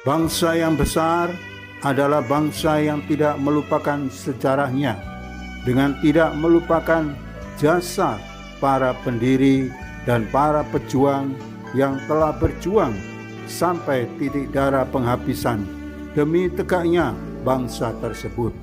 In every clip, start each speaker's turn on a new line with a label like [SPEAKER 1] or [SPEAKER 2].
[SPEAKER 1] Bangsa yang besar adalah bangsa yang tidak melupakan sejarahnya, dengan tidak melupakan jasa para pendiri dan para pejuang yang telah berjuang sampai titik darah penghabisan demi tegaknya bangsa tersebut.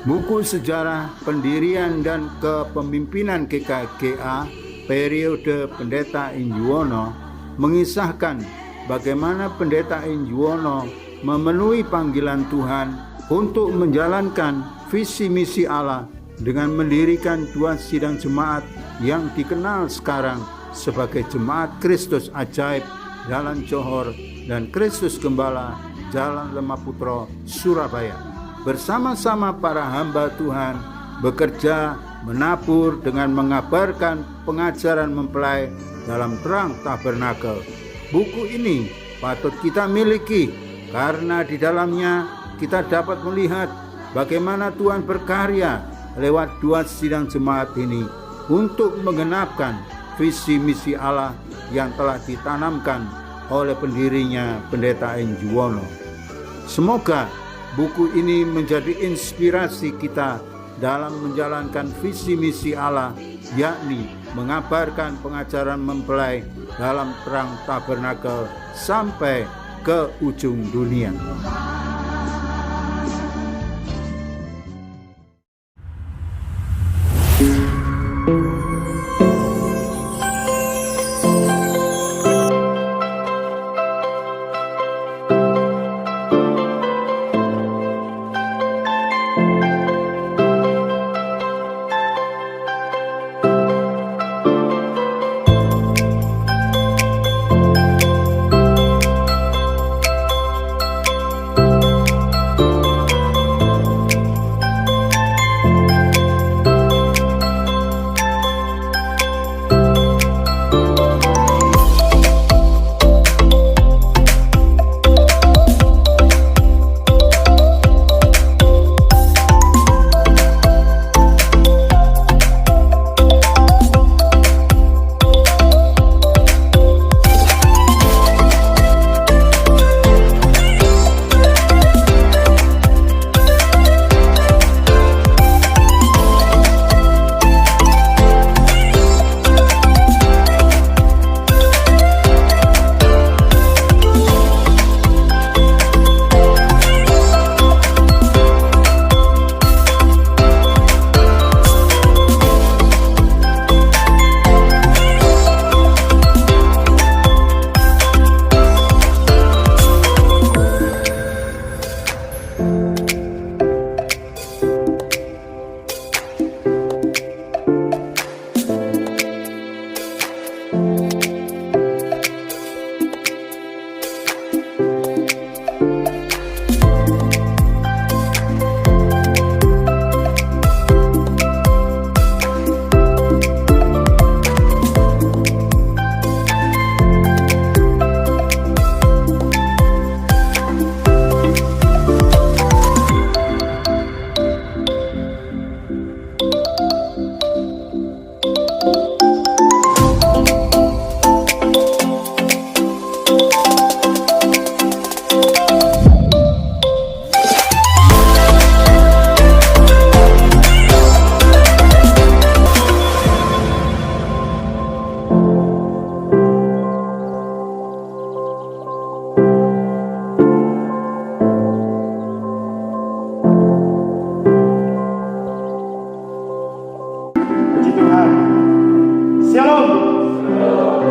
[SPEAKER 1] Buku sejarah pendirian dan kepemimpinan GKGA periode Pendeta Injuwono mengisahkan bagaimana Pendeta Injuwono memenuhi panggilan Tuhan untuk menjalankan visi misi Allah dengan mendirikan 2 sidang jemaat yang dikenal sekarang sebagai Jemaat Kristus Ajaib Jalan Johor dan Kristus Gembala Jalan Lemaputro, Surabaya. Bersama-sama para hamba Tuhan bekerja menabur dengan mengabarkan pengajaran mempelai dalam terang tabernakel. Buku ini patut kita miliki karena di dalamnya kita dapat melihat bagaimana Tuhan berkarya lewat 2 sidang jemaat ini untuk menggenapkan visi misi Allah yang telah ditanamkan oleh pendirinya Pendeta Injuwono. Semoga buku ini menjadi inspirasi kita dalam menjalankan visi misi Allah, yakni mengabarkan pengajaran mempelai dalam terang tabernakel sampai ke ujung dunia.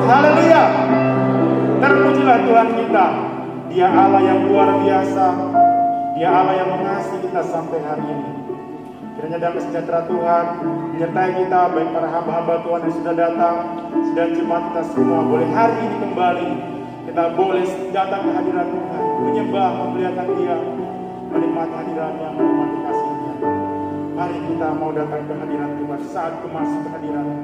[SPEAKER 2] Haleluya. Terpujilah Tuhan kita. Dia Allah yang luar biasa. Dia Allah yang mengasihi kita sampai hari ini. Kiranya damai sejahtera Tuhan menyertai kita, baik para hamba-hamba Tuhan yang sudah datang, dan jemaat kita semua. Boleh hari ini kembali kita boleh datang ke hadirat Tuhan, menyembah, memuliakan Dia, menikmati hadirat-Nya, menikmati kasih-Nya. Mari kita mau datang ke hadirat Tuhan saat masuk ke hadirat-Nya.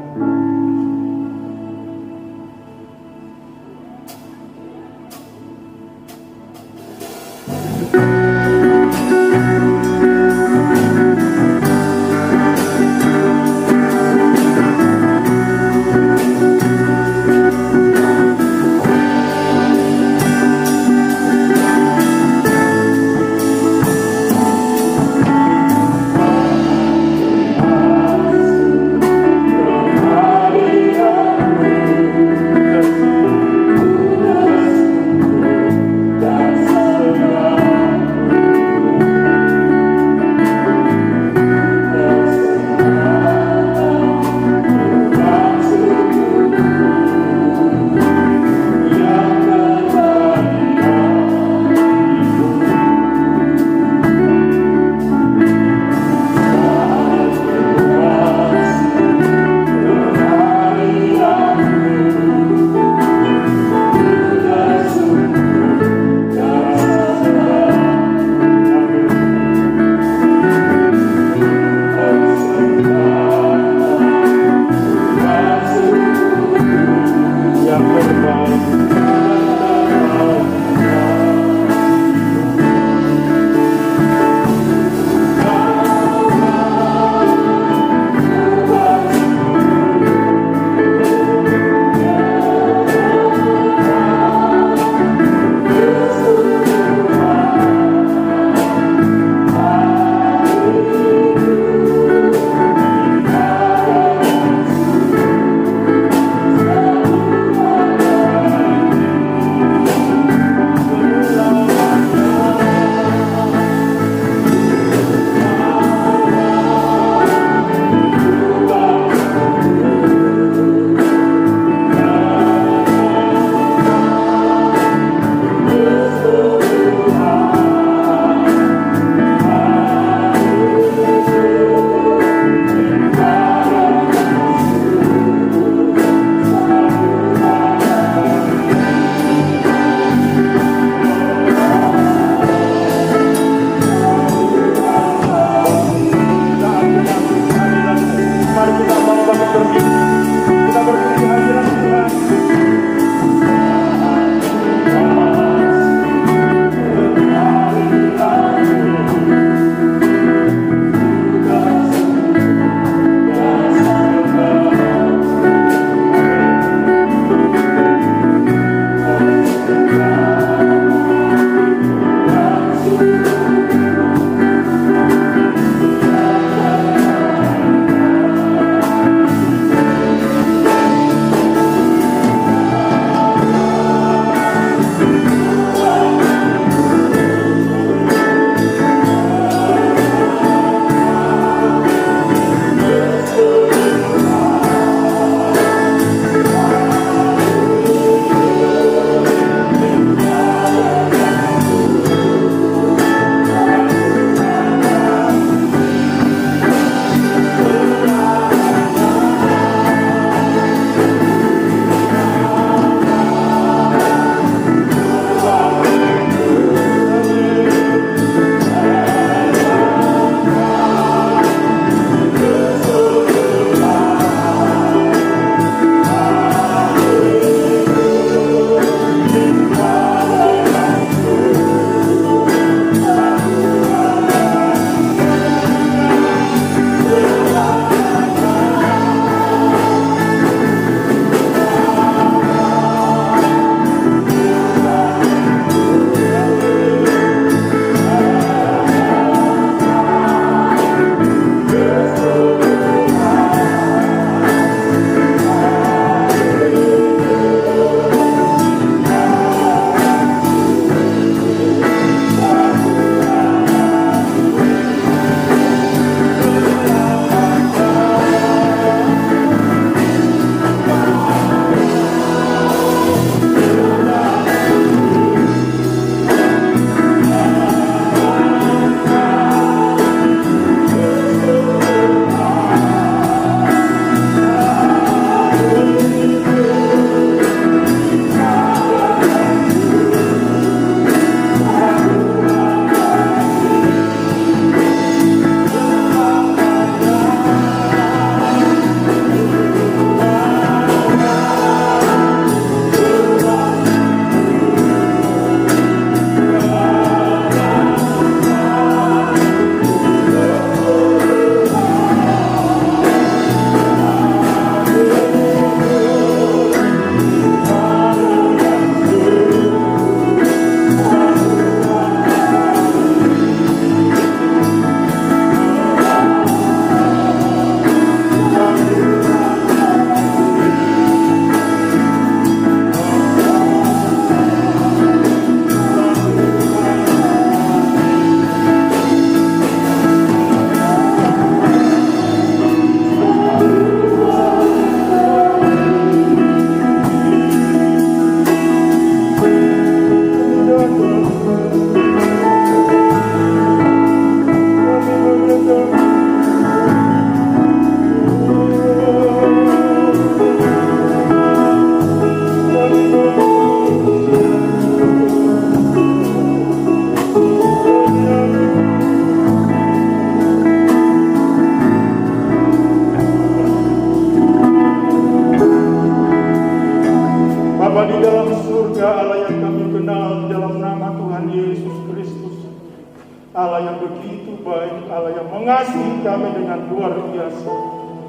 [SPEAKER 2] Allah yang begitu baik, Allah yang mengasihi kami dengan luar biasa.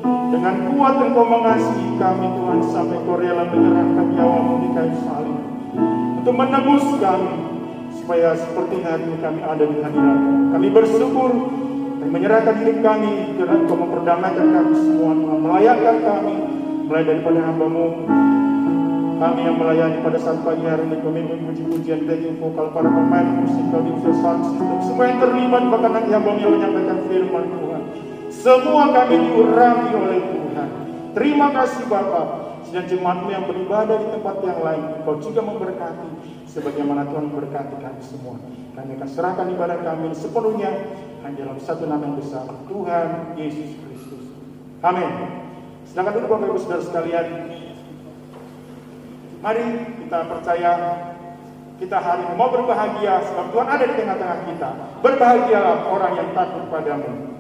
[SPEAKER 2] Dengan kuat Engkau mengasihi kami Tuhan, sampai Kau rela menyerahkan nyawa-Mu di kayu salib untuk menebus kami, supaya seperti hari ini kami ada di hadirat. Kami bersyukur dan menyerahkan hidup kami, karena Engkau memperdamaikan kami semua, Tuhan, melayakkan kami, mulai daripada hamba-Mu, kami yang melayani pada saat pagi hari ini, pemimpin puji-pujian, backing vokal, para pemain musikal, di sound system, semua yang terlibat, bahkan nanti hamba-Mu yang menyampaikan firman Tuhan, semua kami diurapi oleh Tuhan. Terima kasih Bapa. Dan jemaat-Mu yang beribadah di tempat yang lain, Kau juga memberkati sebagaimana Tuhan memberkati kami semua. Kami akan serahkan ibadah kami sepenuhnya hanya dalam satu nama yang besar, Tuhan Yesus Kristus. Amin. Sedangkan dulu Bapak Ibu Saudara sekalian, mari kita percaya kita hari ini mau berbahagia sebab Tuhan ada di tengah-tengah kita. Berbahagialah orang yang takut padamu.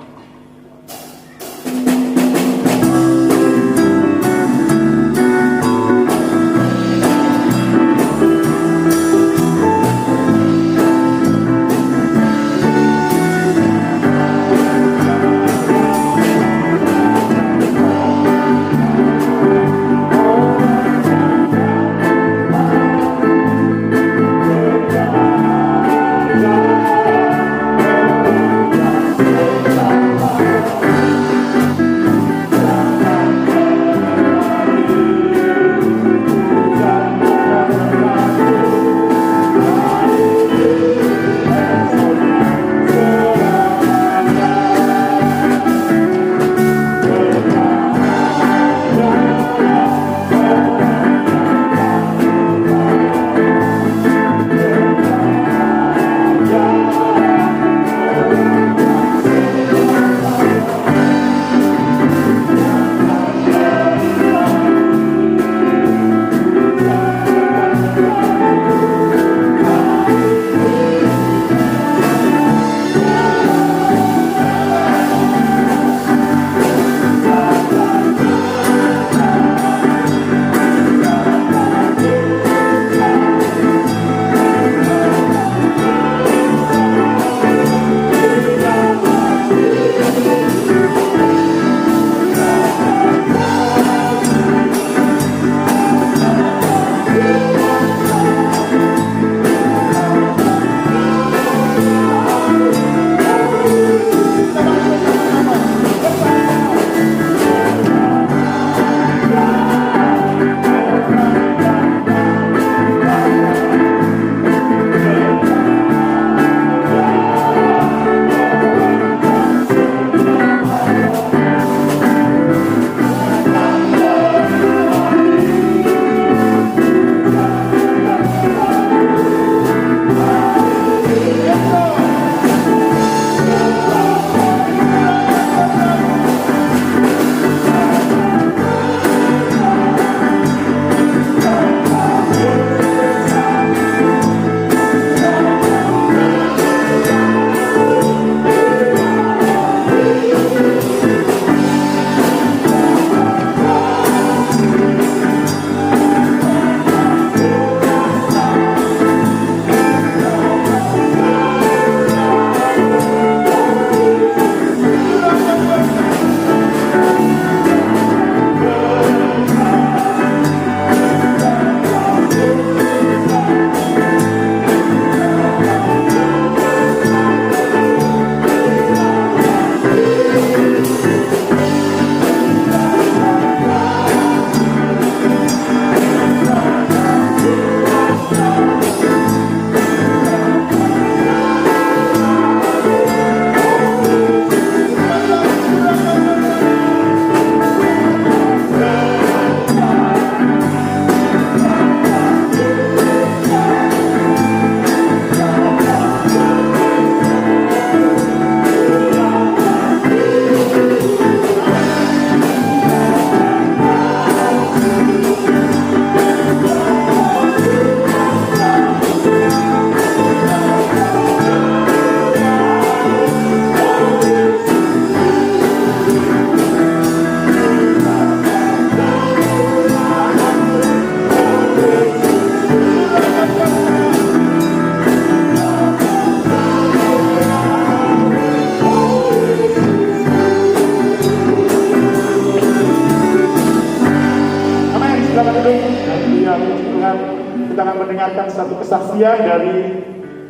[SPEAKER 2] mendengarkan satu kesaksian dari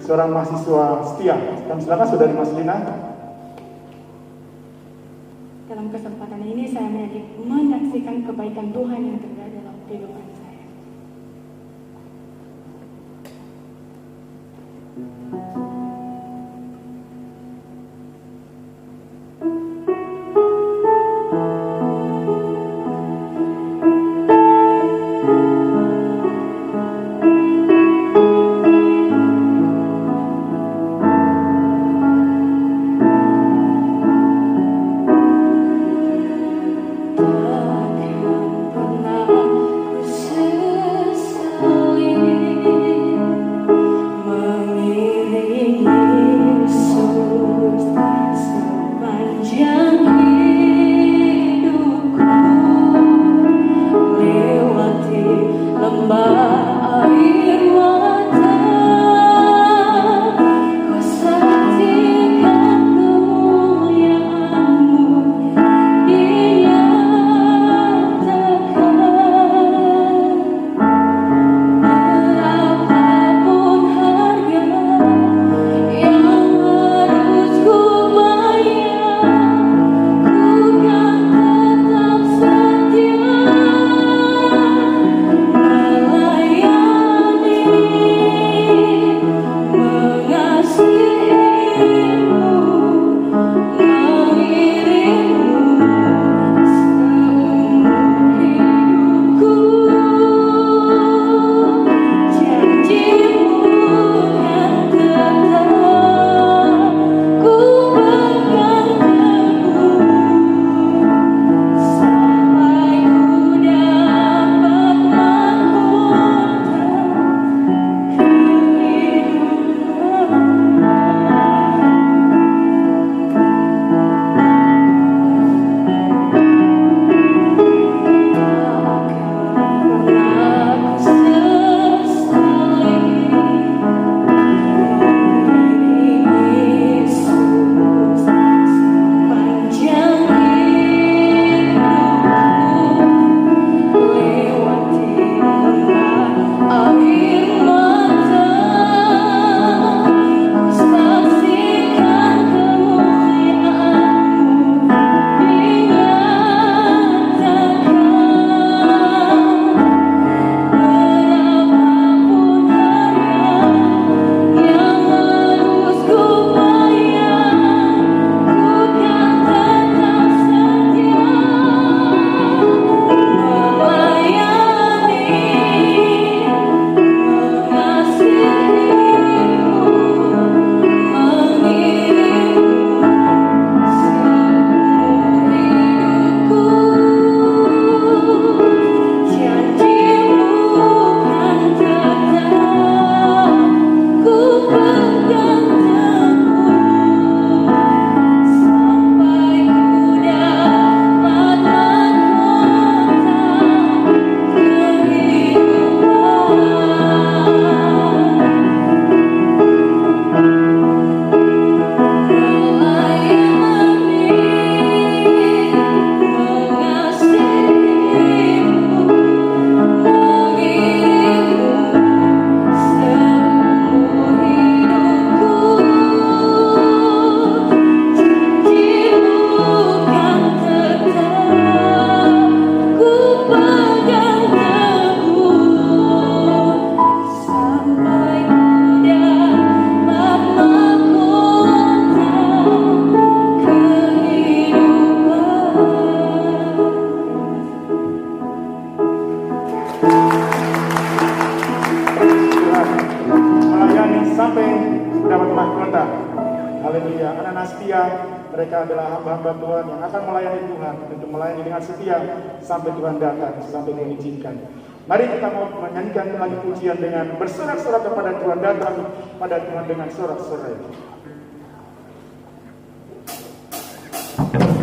[SPEAKER 2] seorang mahasiswa setia. Kami silakan Saudari Maslina.
[SPEAKER 3] Dalam kesempatan ini saya menyaksikan kebaikan Tuhan yang terjadi dalam kehidupan saya.
[SPEAKER 2] Mereka adalah hamba-hamba Tuhan yang akan melayani Tuhan, untuk melayani dengan setia sampai Tuhan datang, sampai mengizinkan. Mari kita mau menyanyikan lagi pujian dengan bersorak-sorak kepada Tuhan datang, pada Tuhan dengan sorak-sorai.
[SPEAKER 4] Thank you.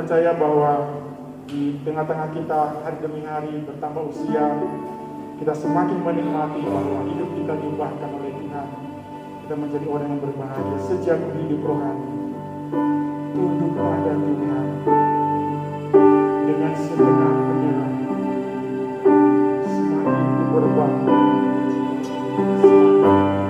[SPEAKER 2] percaya bahwa di tengah-tengah kita hari demi hari bertambah usia, kita semakin menikmati bahwa hidup kita diubahkan oleh Tuhan. Kita menjadi orang yang berbahagia sejak hidup rohani. Tunduk pada Tuhan dengan segenap penyerahan. Semakin berbahagia, semakin bahagia.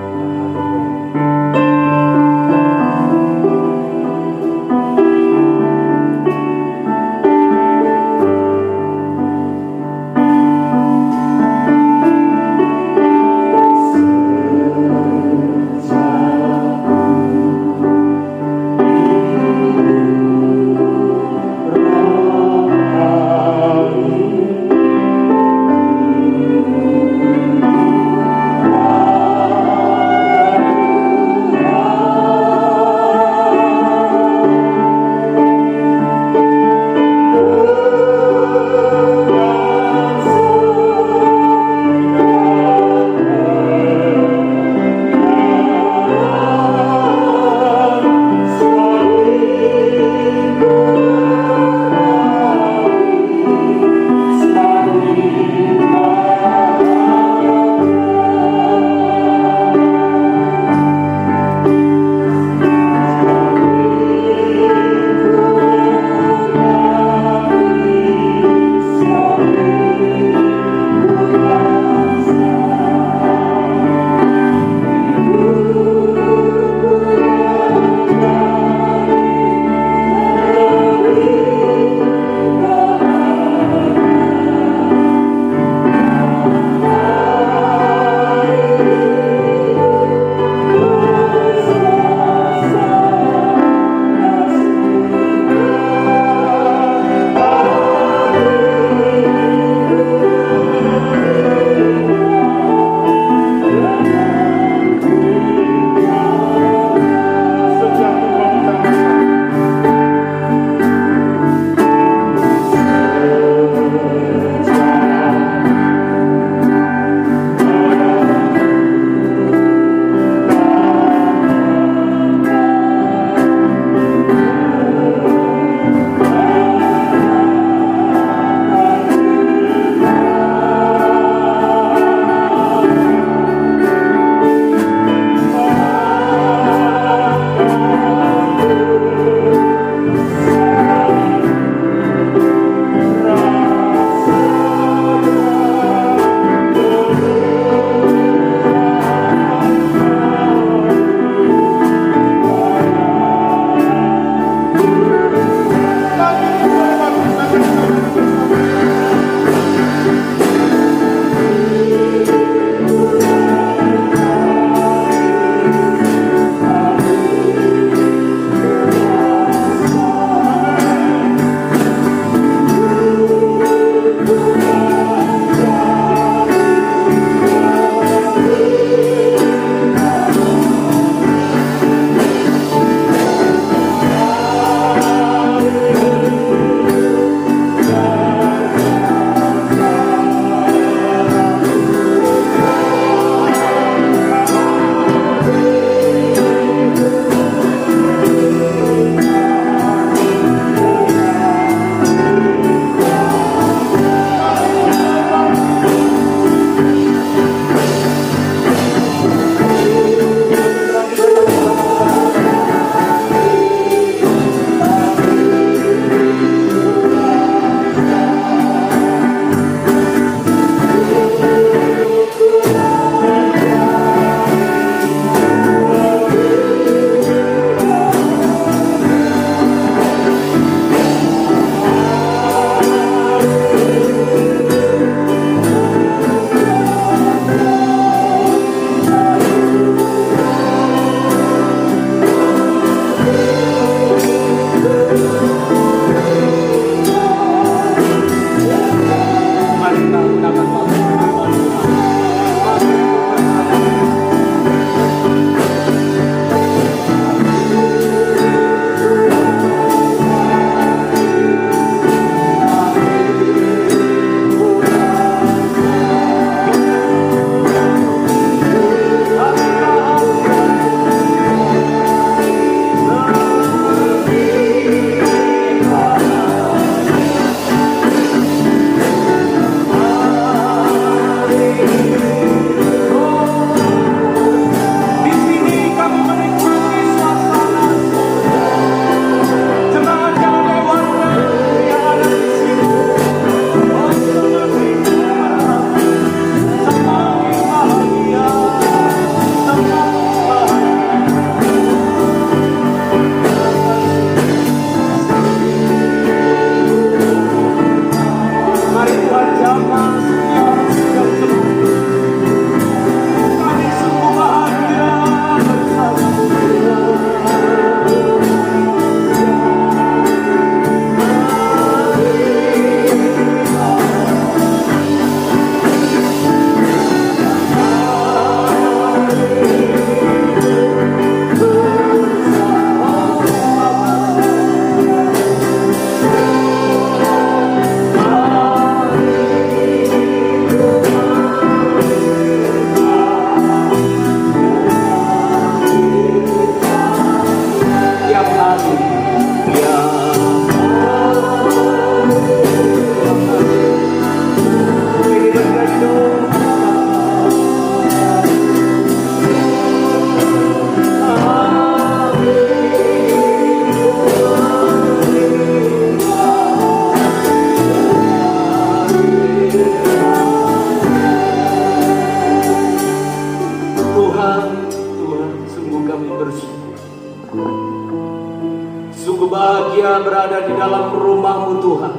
[SPEAKER 4] bahagia berada di dalam rumah-Mu Tuhan.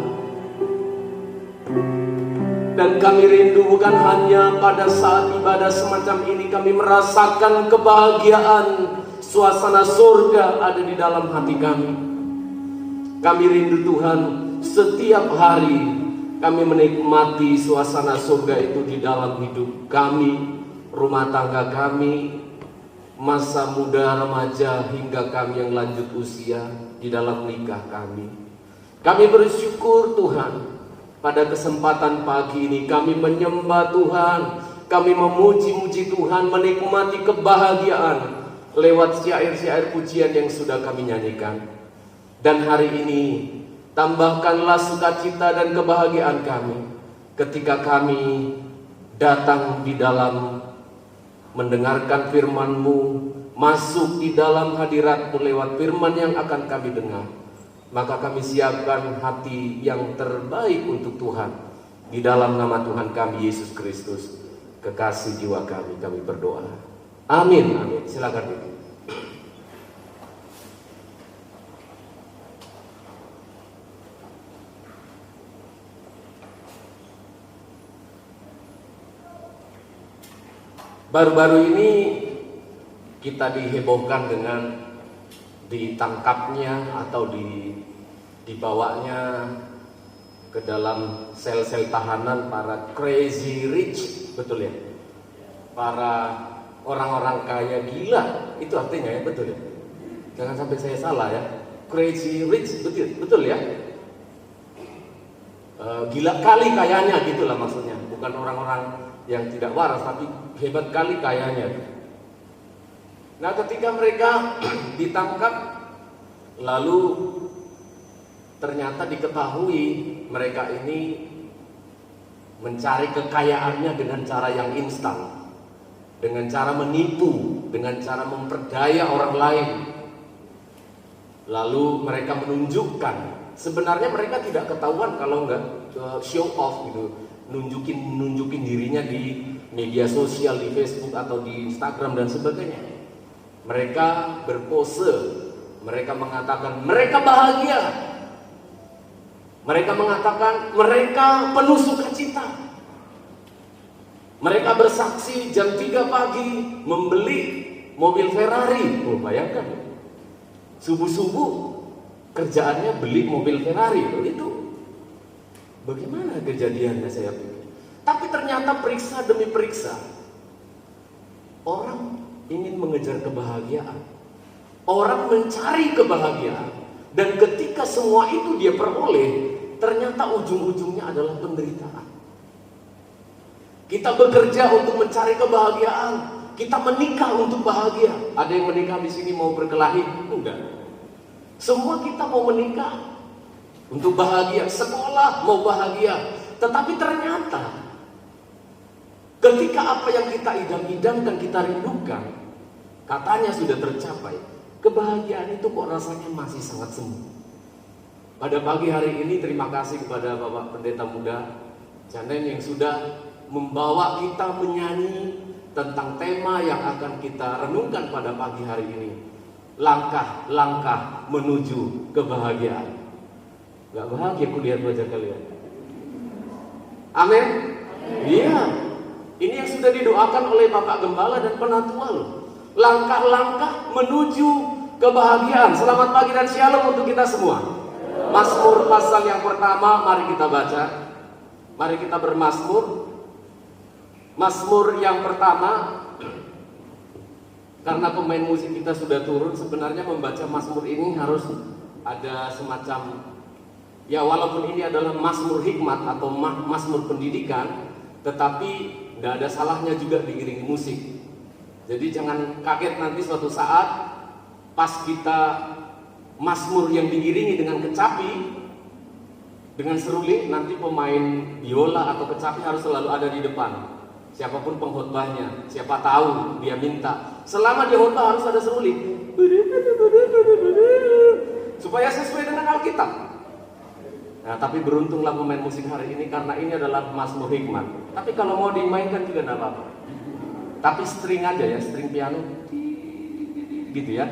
[SPEAKER 4] Dan kami rindu bukan hanya pada saat ibadah semacam ini kami merasakan kebahagiaan, suasana surga ada di dalam hati kami. Kami rindu Tuhan, setiap hari kami menikmati suasana surga itu di dalam hidup kami, rumah tangga kami, masa muda, remaja, hingga kami yang lanjut usia di dalam nikah kami. Kami bersyukur Tuhan, pada kesempatan pagi ini kami menyembah Tuhan, kami memuji-muji Tuhan, menikmati kebahagiaan lewat syair-syair pujian yang sudah kami nyanyikan. Dan hari ini tambahkanlah sukacita dan kebahagiaan kami ketika kami datang di dalam mendengarkan firman-Mu, masuk di dalam hadirat-Mu lewat firman yang akan kami dengar. Maka kami siapkan hati yang terbaik untuk Tuhan. Di dalam nama Tuhan kami Yesus Kristus, kekasih jiwa kami berdoa. Amin, amin. Silakan duduk. Baru-baru ini kita dihebohkan dengan ditangkapnya atau dibawanya ke dalam sel-sel tahanan para crazy rich, betul ya? Para orang-orang kaya gila, itu artinya ya, betul ya? Jangan sampai saya salah ya. Crazy rich, betul ya? Gila kali kayanya gitulah maksudnya, bukan orang-orang yang tidak waras tapi hebat kali kayanya. Nah, ketika mereka ditangkap, lalu ternyata diketahui mereka ini mencari kekayaannya dengan cara yang instan, dengan cara menipu, dengan cara memperdaya orang lain. Lalu mereka menunjukkan, sebenarnya mereka tidak ketahuan kalau enggak show off gitu, nunjukin dirinya di media sosial, di Facebook atau di Instagram dan sebagainya. Mereka berpose, mereka mengatakan mereka bahagia, mereka mengatakan mereka penuh sukacita. Mereka bersaksi jam 3 pagi membeli mobil Ferrari. Oh, bayangkan, subuh-subuh kerjaannya beli mobil Ferrari. Itu bagaimana kejadiannya saya pikir. Tapi ternyata periksa demi periksa, orang ingin mengejar kebahagiaan, orang mencari kebahagiaan, dan ketika semua itu dia peroleh, ternyata ujung-ujungnya adalah penderitaan. Kita bekerja untuk mencari kebahagiaan, kita menikah untuk bahagia. Ada yang menikah di sini mau berkelahi? Enggak. Semua kita mau menikah untuk bahagia, sekolah mau bahagia, tetapi ternyata ketika apa yang kita idam-idamkan, kita rindukan, katanya sudah tercapai, kebahagiaan itu kok rasanya masih sangat semu. Pada pagi hari ini terima kasih kepada Bapak Pendeta Muda Janen yang sudah membawa kita menyanyi tentang tema yang akan kita renungkan pada pagi hari ini. Langkah-langkah menuju kebahagiaan. Gak bahagia kulihat wajah kalian. Amin? Iya. Ini yang sudah didoakan oleh Bapak Gembala dan Penatua loh. Langkah-langkah menuju kebahagiaan. Selamat pagi dan shalom untuk kita semua. Mazmur pasal yang pertama, mari kita baca. Mari kita bermazmur. Mazmur yang pertama, karena pemain musik kita sudah turun, sebenarnya membaca mazmur ini harus ada semacam, ya walaupun ini adalah mazmur hikmat atau mazmur pendidikan, tetapi tidak ada salahnya juga diiringi musik. Jadi jangan kaget nanti suatu saat pas kita mazmur yang diiringi dengan kecapi, dengan seruling, nanti pemain biola atau kecapi harus selalu ada di depan. Siapapun pengkhotbahnya, siapa tahu dia minta, selama dia khotbah harus ada seruling, supaya sesuai dengan Alkitab. Nah, tapi beruntunglah pemain musik hari ini karena ini adalah mazmur hikmat. Tapi kalau mau dimainkan juga tidak apa-apa. Tapi string aja ya, string piano, gitu ya.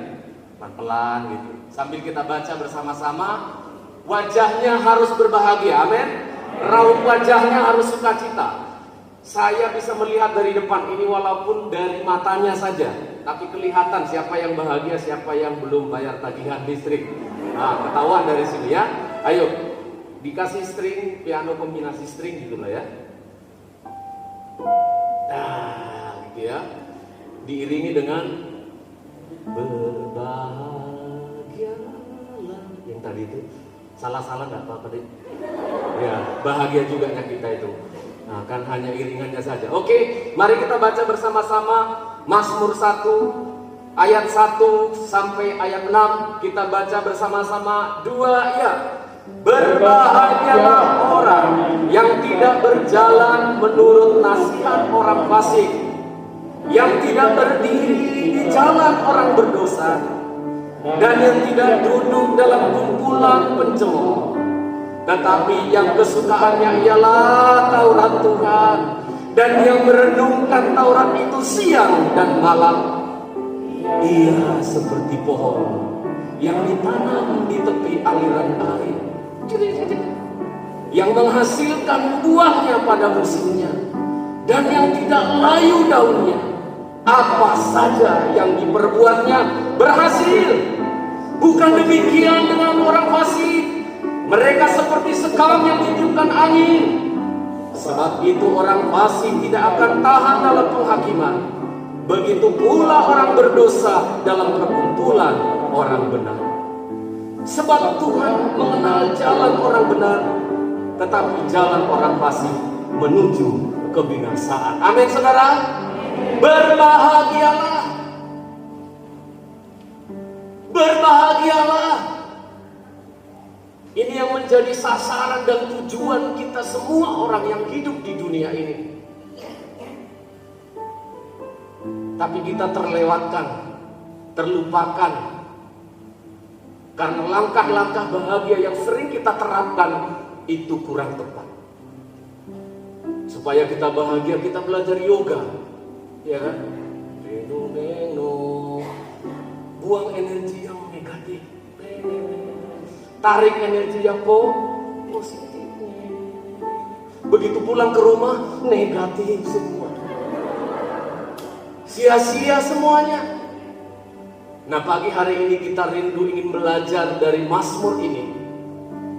[SPEAKER 4] pelan-pelan gitu. Sambil kita baca bersama-sama, wajahnya harus berbahagia, amin. Raut wajahnya harus sukacita. Saya bisa melihat dari depan ini walaupun dari matanya saja, tapi kelihatan siapa yang bahagia, siapa yang belum bayar tagihan listrik. Nah, ketahuan dari sini ya. Ayo, dikasih string, piano kombinasi string gitu lah ya. Nah, gitu ya. Diiringi dengan berbahagialah. Yang tadi itu salah-salah nggak apa-apa deh. Ya, bahagia juga kita itu. Nah, kan hanya iringannya saja. Oke, mari kita baca bersama-sama Mazmur 1 ayat 1 sampai ayat 6. Kita baca bersama-sama 2 ya. Berbahagialah orang yang tidak berjalan menurut nasihat orang fasik, yang tidak berdiri di jalan orang berdosa, dan yang tidak duduk dalam kumpulan pencemooh. Tetapi yang kesukaannya ialah Taurat Tuhan, dan yang merenungkan Taurat itu siang dan malam. Ia seperti pohon yang ditanam di tepi aliran air, yang menghasilkan buahnya pada musimnya, dan yang tidak layu daunnya. Apa saja yang diperbuatnya berhasil. Bukan demikian dengan orang fasik. Mereka seperti sekam yang ditiupkan angin. Sebab itu orang fasik tidak akan tahan dalam penghakiman. Begitu pula orang berdosa dalam perkumpulan orang benar. Sebab Tuhan mengenal jalan orang benar, tetapi jalan orang fasik menuju kebinasaan. Amin, saudara. Berbahagialah. Berbahagialah. Ini yang menjadi sasaran dan tujuan kita semua orang yang hidup di dunia ini. Tapi kita terlewatkan, terlupakan, karena langkah-langkah bahagia yang sering kita terapkan itu kurang tepat. Supaya kita bahagia, kita belajar yoga, ya kan? Buang energi yang negatif, tarik energi yang positif. Begitu pulang ke rumah, negatif semua, sia-sia semuanya. Nah, pagi hari ini kita rindu ingin belajar dari Mazmur ini,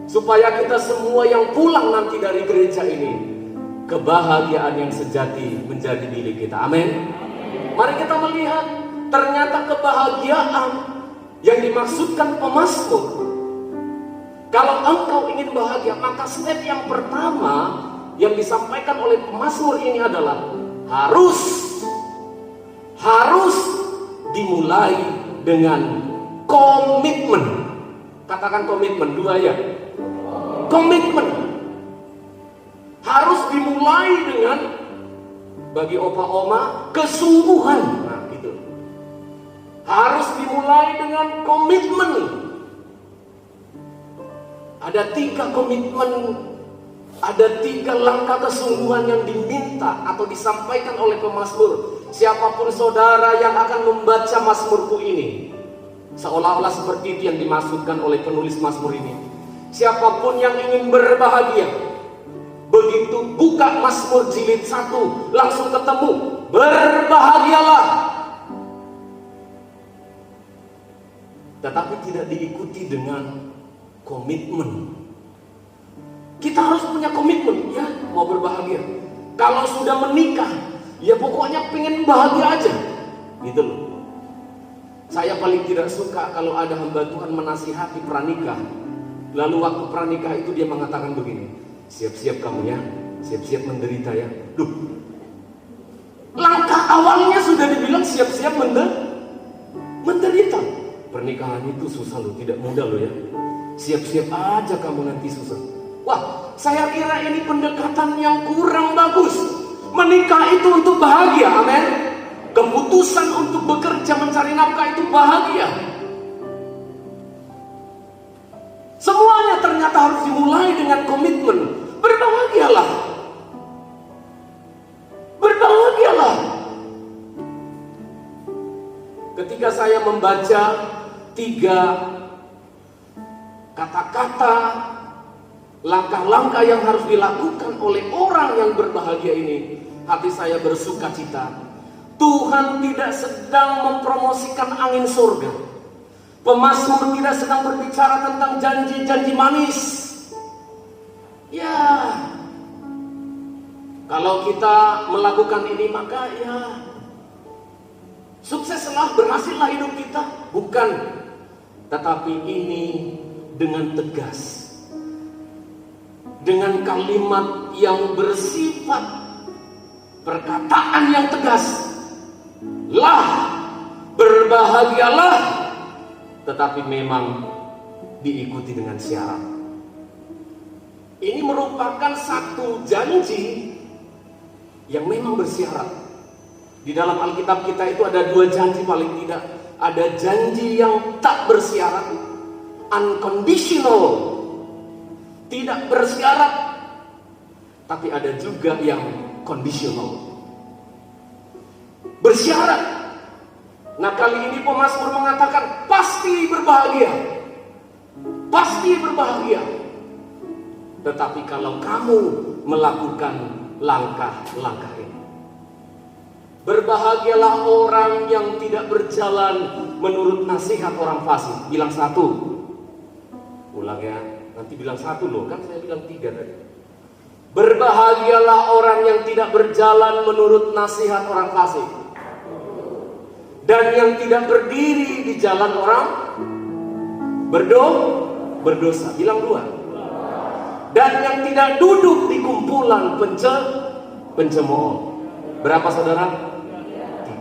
[SPEAKER 4] supaya kita semua yang pulang nanti dari gereja ini, kebahagiaan yang sejati menjadi milik kita. Amin. Mari kita melihat, ternyata kebahagiaan yang dimaksudkan pemazmur. Kalau engkau ingin bahagia, maka step yang pertama yang disampaikan oleh pemazmur ini adalah harus dimulai dengan komitmen. Katakan komitmen, 2 ya. Komitmen. Harus dimulai dengan, bagi opa-oma, kesungguhan. Nah, gitu. Harus dimulai dengan komitmen. Ada 3 komitmen, ada 3 langkah kesungguhan yang diminta atau disampaikan oleh pemazmur. Siapapun saudara yang akan membaca mazmurku ini, seolah-olah seperti itu yang dimaksudkan oleh penulis mazmur ini. Siapapun yang ingin berbahagia, begitu buka Mazmur jilid 1, langsung ketemu berbahagialah. Tetapi tidak diikuti dengan komitmen. Kita harus punya komitmen, ya, mau berbahagia. Kalau sudah menikah, ya pokoknya pengen bahagia aja, gitu loh. Saya paling tidak suka kalau ada hamba Tuhan menasihati pranikah, lalu waktu pranikah itu dia mengatakan begini, siap-siap kamu ya, siap-siap menderita ya. Duh, langkah awalnya sudah dibilang siap-siap menderita. Pernikahan itu susah loh, tidak mudah loh ya. Siap-siap aja kamu nanti susah. Wah, saya kira ini pendekatan yang kurang bagus. Menikah itu untuk bahagia, amin. Keputusan untuk bekerja mencari nafkah itu bahagia. Semuanya ternyata harus dimulai dengan komitmen. Berbahagialah. Berbahagialah. Ketika saya membaca 3 kata-kata, langkah-langkah yang harus dilakukan oleh orang yang berbahagia ini, hati saya bersuka cita. Tuhan tidak sedang mempromosikan angin surga. Pemazmur tidak sedang berbicara tentang janji-janji manis. Ya, kalau kita melakukan ini maka ya sukseslah, berhasillah hidup kita. Bukan, tetapi ini dengan tegas, dengan kalimat yang bersifat perkataan yang tegas. Berbahagialah, tetapi memang diikuti dengan syarat. Ini merupakan satu janji yang memang bersyarat. Di dalam Alkitab kita itu ada 2 janji paling tidak. Ada janji yang tak bersyarat, unconditional, tidak bersyarat. Tapi ada juga yang conditional, bersyarat. Nah, kali ini pemazmur mengatakan pasti berbahagia. Pasti berbahagia. Tetapi kalau kamu melakukan langkah-langkah ini. Berbahagialah orang yang tidak berjalan menurut nasihat orang fasik. Bilang 1. Ulang ya, nanti bilang 1 loh, kan saya bilang 3 tadi. Berbahagialah orang yang tidak berjalan menurut nasihat orang fasik, dan yang tidak berdiri di jalan orang berdosa. Bilang 2. Dan yang tidak duduk di kumpulan pencemooh. Berapa saudara? 3.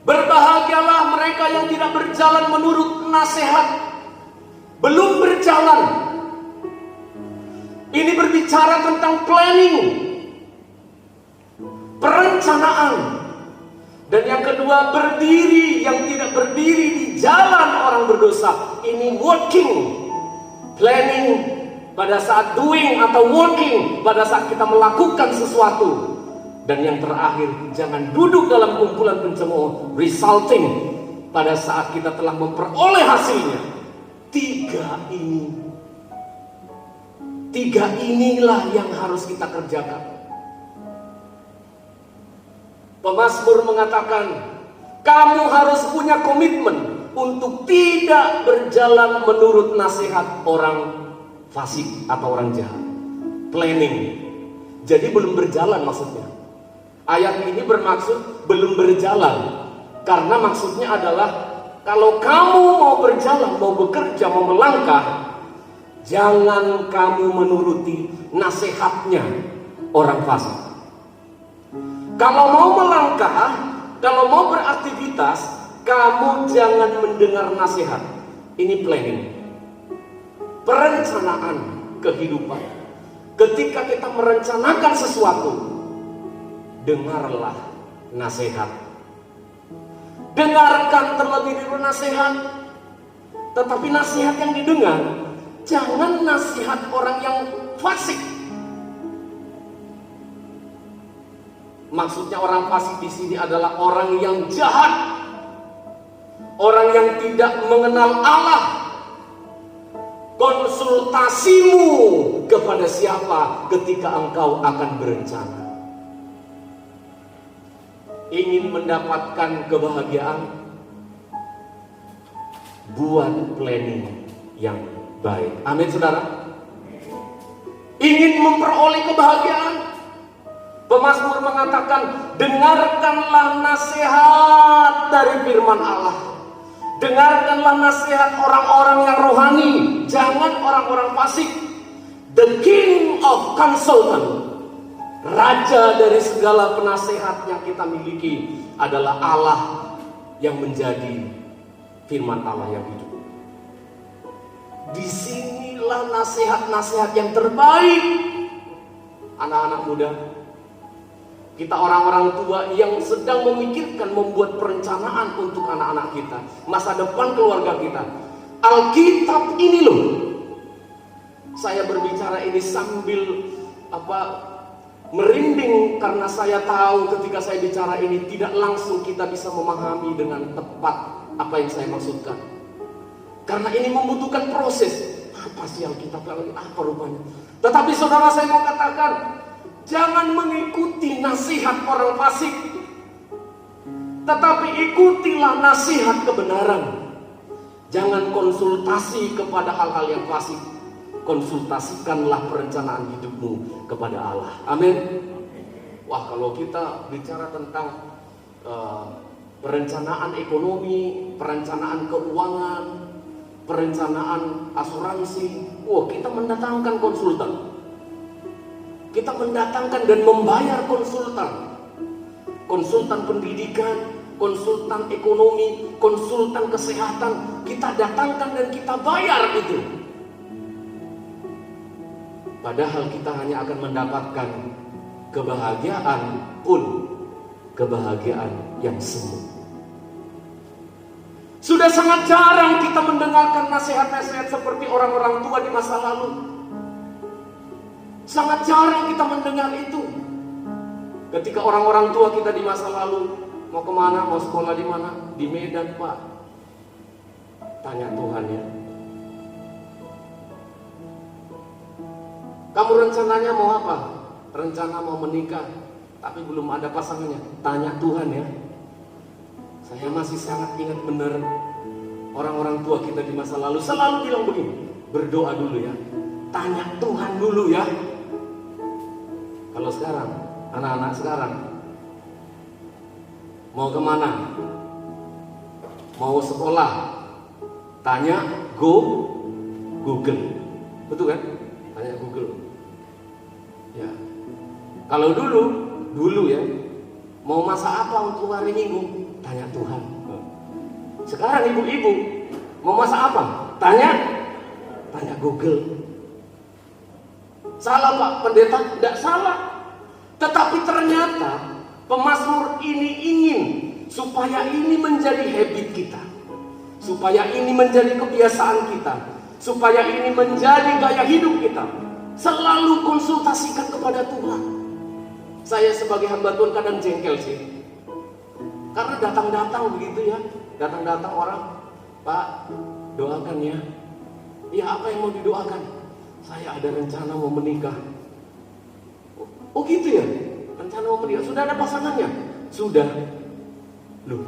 [SPEAKER 4] Berbahagialah mereka yang tidak berjalan menurut nasihat. Belum berjalan. Ini berbicara tentang planning, perencanaan. Dan yang kedua, berdiri, yang tidak berdiri di jalan orang berdosa. Ini working, planning pada saat doing atau working pada saat kita melakukan sesuatu. Dan yang terakhir, jangan duduk dalam kumpulan pencemooh, resulting pada saat kita telah memperoleh hasilnya. 3 inilah yang harus kita kerjakan. Pemazmur mengatakan, kamu harus punya komitmen untuk tidak berjalan menurut nasihat orang fasik atau orang jahat. Planning. Jadi belum berjalan maksudnya. Ayat ini bermaksud belum berjalan. Karena maksudnya adalah kalau kamu mau berjalan, mau bekerja, mau melangkah, jangan kamu menuruti nasihatnya orang fasik. Kalau mau melangkah, kalau mau beraktivitas, kamu jangan mendengar nasihat. Ini planning, perencanaan kehidupan. Ketika kita merencanakan sesuatu, dengarlah nasihat. Dengarkan terlebih dahulu nasihat. Tetapi nasihat yang didengar, jangan nasihat orang yang fasik. Maksudnya orang fasik di sini adalah orang yang jahat, orang yang tidak mengenal Allah. Konsultasimu kepada siapa ketika engkau akan berencana? Ingin mendapatkan kebahagiaan? Buat planning yang baik. Amin saudara. Ingin memperoleh kebahagiaan? Pemazmur mengatakan, dengarkanlah nasihat dari firman Allah. Dengarkanlah nasihat orang-orang yang rohani, jangan orang-orang fasik. The king of consultant, raja dari segala penasehat yang kita miliki adalah Allah yang menjadi firman Allah yang hidup. Disinilah nasihat-nasihat yang terbaik. Anak-anak muda, kita orang-orang tua yang sedang memikirkan membuat perencanaan untuk anak-anak kita, masa depan keluarga kita. Alkitab ini loh. Saya berbicara ini sambil Merinding karena saya tahu ketika saya bicara ini tidak langsung kita bisa memahami dengan tepat apa yang saya maksudkan. Karena ini membutuhkan proses. Apa sih Alkitab lagi? Apa rupanya? Tetapi saudara, saya mau katakan, jangan mengikuti nasihat orang fasik, tetapi ikutilah nasihat kebenaran. Jangan konsultasi kepada hal-hal yang fasik. Konsultasikanlah perencanaan hidupmu kepada Allah. Amin. Wah, kalau kita bicara tentang perencanaan ekonomi, perencanaan keuangan, perencanaan asuransi, wah, kita mendatangkan konsultan. Kita mendatangkan dan membayar konsultan. Konsultan pendidikan, konsultan ekonomi, konsultan kesehatan, kita datangkan dan kita bayar itu. Padahal kita hanya akan mendapatkan kebahagiaan pun kebahagiaan yang semu. Sudah sangat jarang kita mendengarkan nasihat-nasihat seperti orang-orang tua di masa lalu. Sangat jarang kita mendengar itu. Ketika orang-orang tua kita di masa lalu mau kemana, mau sekolah di mana? Di Medan, Pak. Tanya Tuhan ya. Kamu rencananya mau apa? Rencana mau menikah, tapi belum ada pasangannya. Tanya Tuhan ya. Saya masih sangat ingat benar orang-orang tua kita di masa lalu selalu bilang begini, berdoa dulu ya, tanya Tuhan dulu ya. Kalau sekarang, anak-anak sekarang mau kemana? Mau sekolah? Tanya Google. Betul kan? Tanya Google. Ya. Kalau dulu ya, mau masak apa untuk hari Minggu? Tanya Tuhan. Sekarang ibu-ibu mau masak apa? Tanya Google. Salah Pak Pendeta? Tidak salah. Tetapi ternyata pemazmur ini ingin supaya ini menjadi habit kita, supaya ini menjadi kebiasaan kita, supaya ini menjadi gaya hidup kita. Selalu konsultasikan kepada Tuhan. Saya sebagai hamba Tuhan kadang jengkel sih, karena datang-datang begitu ya, datang-datang orang, Pak doakan ya. Ya, apa yang mau didoakan? Saya ada rencana mau menikah. Oh gitu ya, rencana mau menikah. Sudah ada pasangannya? Sudah. Loh,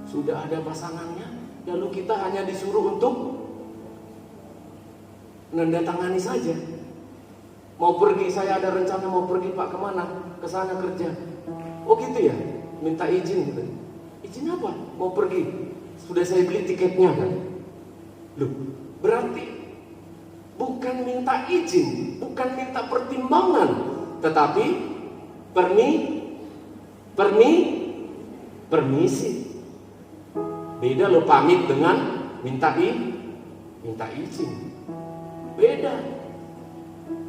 [SPEAKER 4] sudah ada pasangannya, lalu kita hanya disuruh untuk menandatangani saja. Mau pergi, saya ada rencana mau pergi Pak, kemana? Ke sana kerja. Oh gitu ya, minta izin gitu. Izin apa? Mau pergi. Sudah saya beli tiketnya kan. Loh, berarti bukan minta izin, bukan minta pertimbangan, tetapi permisi. Beda lo pamit dengan minta izin. Beda.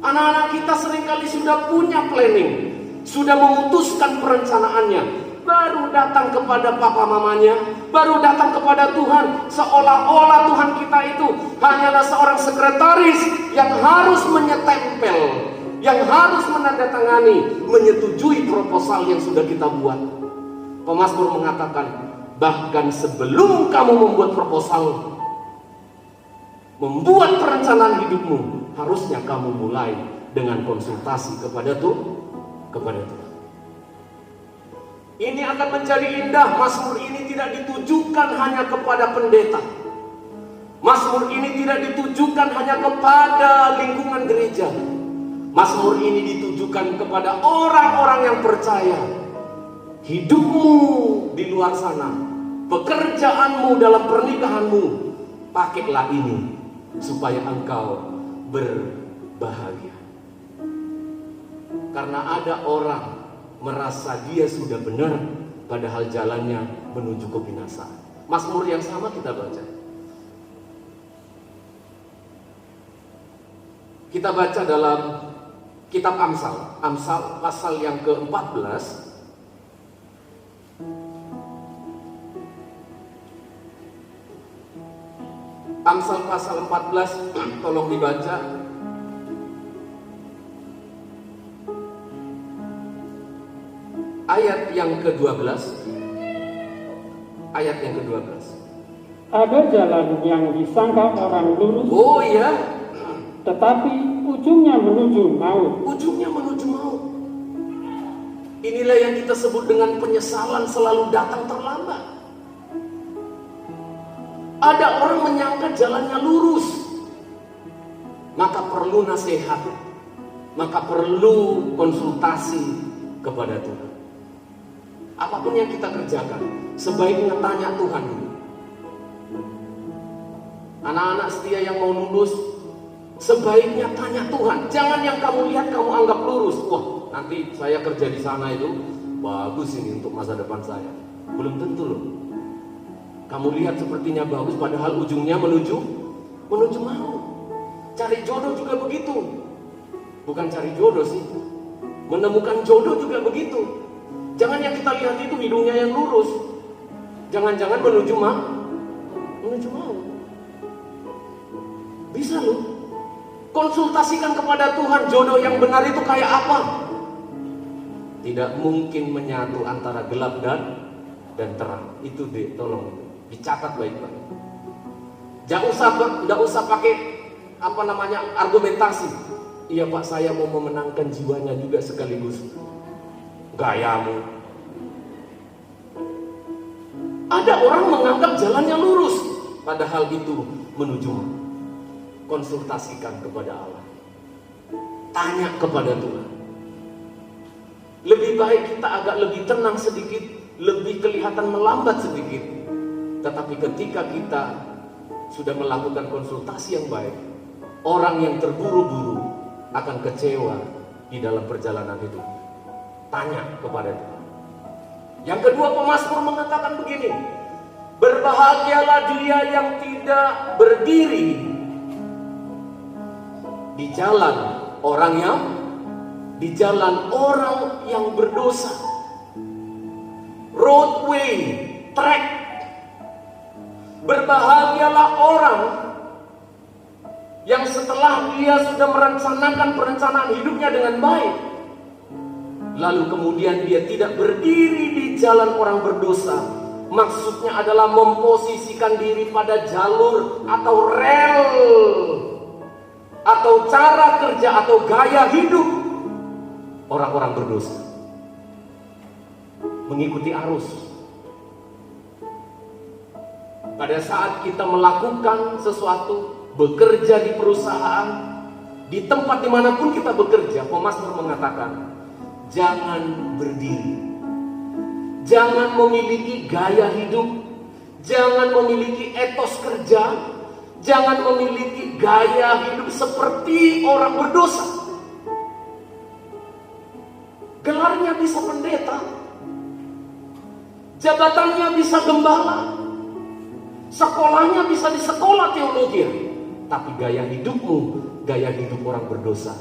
[SPEAKER 4] Anak-anak kita seringkali sudah punya planning, sudah memutuskan perencanaannya, baru datang kepada papa mamanya, baru datang kepada Tuhan, seolah-olah Tuhan kita itu hanyalah seorang sekretaris yang harus menyetempel, yang harus menandatangani, menyetujui proposal yang sudah kita buat. Pemazmur mengatakan, bahkan sebelum kamu membuat proposal, membuat perencanaan hidupmu, harusnya kamu mulai dengan konsultasi kepada Tuhan. Ini akan menjadi indah. Mazmur ini tidak ditujukan hanya kepada pendeta. Mazmur ini tidak ditujukan hanya kepada lingkungan gereja. Mazmur ini ditujukan kepada orang-orang yang percaya. Hidupmu di luar sana, pekerjaanmu dalam pernikahanmu, pakailah ini supaya engkau berbahagia. Karena ada orang merasa dia sudah benar, padahal jalannya menuju kebinasaan. Mazmur yang sama kita baca. Kita baca dalam kitab Amsal pasal yang ke-14. Amsal pasal 14, tolong dibaca. ayat yang ke-12. Ayat yang ke-12.
[SPEAKER 5] Ada jalan yang disangka orang lurus,
[SPEAKER 4] Oh ya,
[SPEAKER 5] tetapi ujungnya menuju maut.
[SPEAKER 4] ujungnya menuju maut. Inilah yang kita sebut dengan penyesalan selalu datang terlambat. Ada orang menyangka jalannya lurus, maka perlu nasihat, maka perlu konsultasi kepada Tuhan. Apapun yang kita kerjakan, sebaiknya tanya Tuhan dulu. Anak-anak setia yang mau lulus, sebaiknya tanya Tuhan. Jangan yang kamu lihat kamu anggap lurus. Wah, nanti saya kerja di sana itu bagus ini untuk masa depan saya. Belum tentu loh. Kamu lihat sepertinya bagus, padahal ujungnya menuju maut. Cari jodoh juga begitu. Bukan cari jodoh sih, menemukan jodoh juga begitu. Jangan yang kita lihat itu hidungnya yang lurus, jangan-jangan menuju maut. Bisa loh. Konsultasikan kepada Tuhan, jodoh yang benar itu kayak apa. Tidak mungkin menyatu antara gelap dan terang. Itu deh, tolong dicatat baik-baik. Tidak usah pakai argumentasi. Iya Pak, saya mau memenangkan jiwanya juga sekaligus gayamu. Ada orang menganggap jalannya lurus, padahal itu menuju maut. Konsultasikan kepada Allah, tanya kepada Tuhan. Lebih baik kita agak lebih tenang sedikit, lebih kelihatan melambat sedikit. Tetapi ketika kita sudah melakukan konsultasi yang baik, orang yang terburu-buru akan kecewa di dalam perjalanan hidup. Tanya kepada Tuhan. Yang kedua, pemazmur mengatakan begini, berbahagialah dia yang tidak berdiri di jalan orang yang berdosa. Roadway, track. Berbahagialah orang yang setelah dia sudah merencanakan perencanaan hidupnya dengan baik, lalu kemudian dia tidak berdiri di jalan orang berdosa. Maksudnya adalah memposisikan diri pada jalur atau rel atau cara kerja atau gaya hidup orang-orang berdosa. Mengikuti arus. Pada saat kita melakukan sesuatu, bekerja di perusahaan, di tempat dimanapun kita bekerja, pemazmur mengatakan, jangan berdiri, jangan memiliki gaya hidup, jangan memiliki etos kerja, jangan memiliki gaya hidup seperti orang berdosa. Gelarnya bisa pendeta, jabatannya bisa gembala, sekolahnya bisa di sekolah teologi, tapi gaya hidupmu, gaya hidup orang berdosa.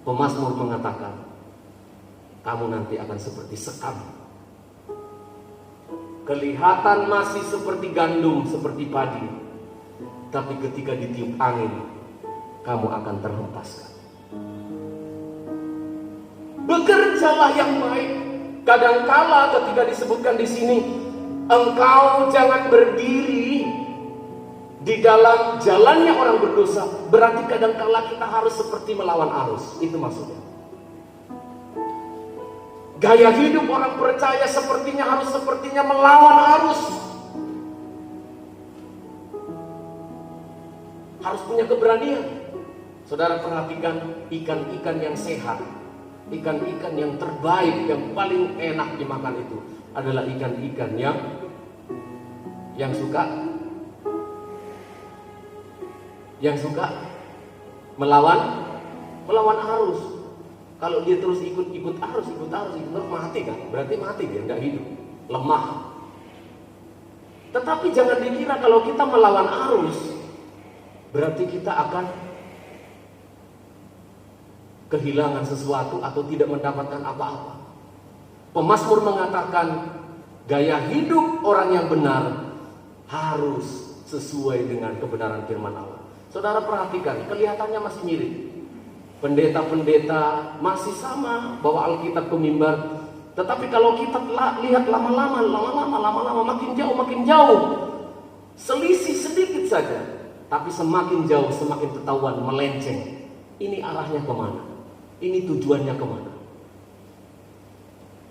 [SPEAKER 4] Pemazmur mengatakan, kamu nanti akan seperti sekam. Kelihatan masih seperti gandum, seperti padi, tapi ketika ditiup angin, kamu akan terhempaskan. Bekerjalah yang baik. Kadangkala ketika disebutkan di sini, engkau jangan berdiri di dalam jalannya orang berdosa, berarti kadangkala kita harus seperti melawan arus. Itu maksudnya. Gaya hidup orang percaya harus sepertinya melawan arus. Harus punya keberanian. Saudara perhatikan ikan-ikan yang sehat, ikan-ikan yang terbaik, yang paling enak dimakan itu adalah ikan-ikan yang suka melawan arus. Kalau dia terus ikut arus mati kan? Berarti mati dia, nggak hidup, lemah. Tetapi jangan dikira kalau kita melawan arus berarti kita akan kehilangan sesuatu atau tidak mendapatkan apa-apa. Pemazmur mengatakan gaya hidup orang yang benar harus sesuai dengan kebenaran firman Allah. Saudara perhatikan, kelihatannya masih mirip. Pendeta-pendeta masih sama, bawa Alkitab ke mimbar, Tetapi kalau kita lihat lama-lama makin jauh, selisih sedikit saja, tapi semakin jauh semakin ketahuan melenceng. Ini arahnya kemana? Ini tujuannya kemana?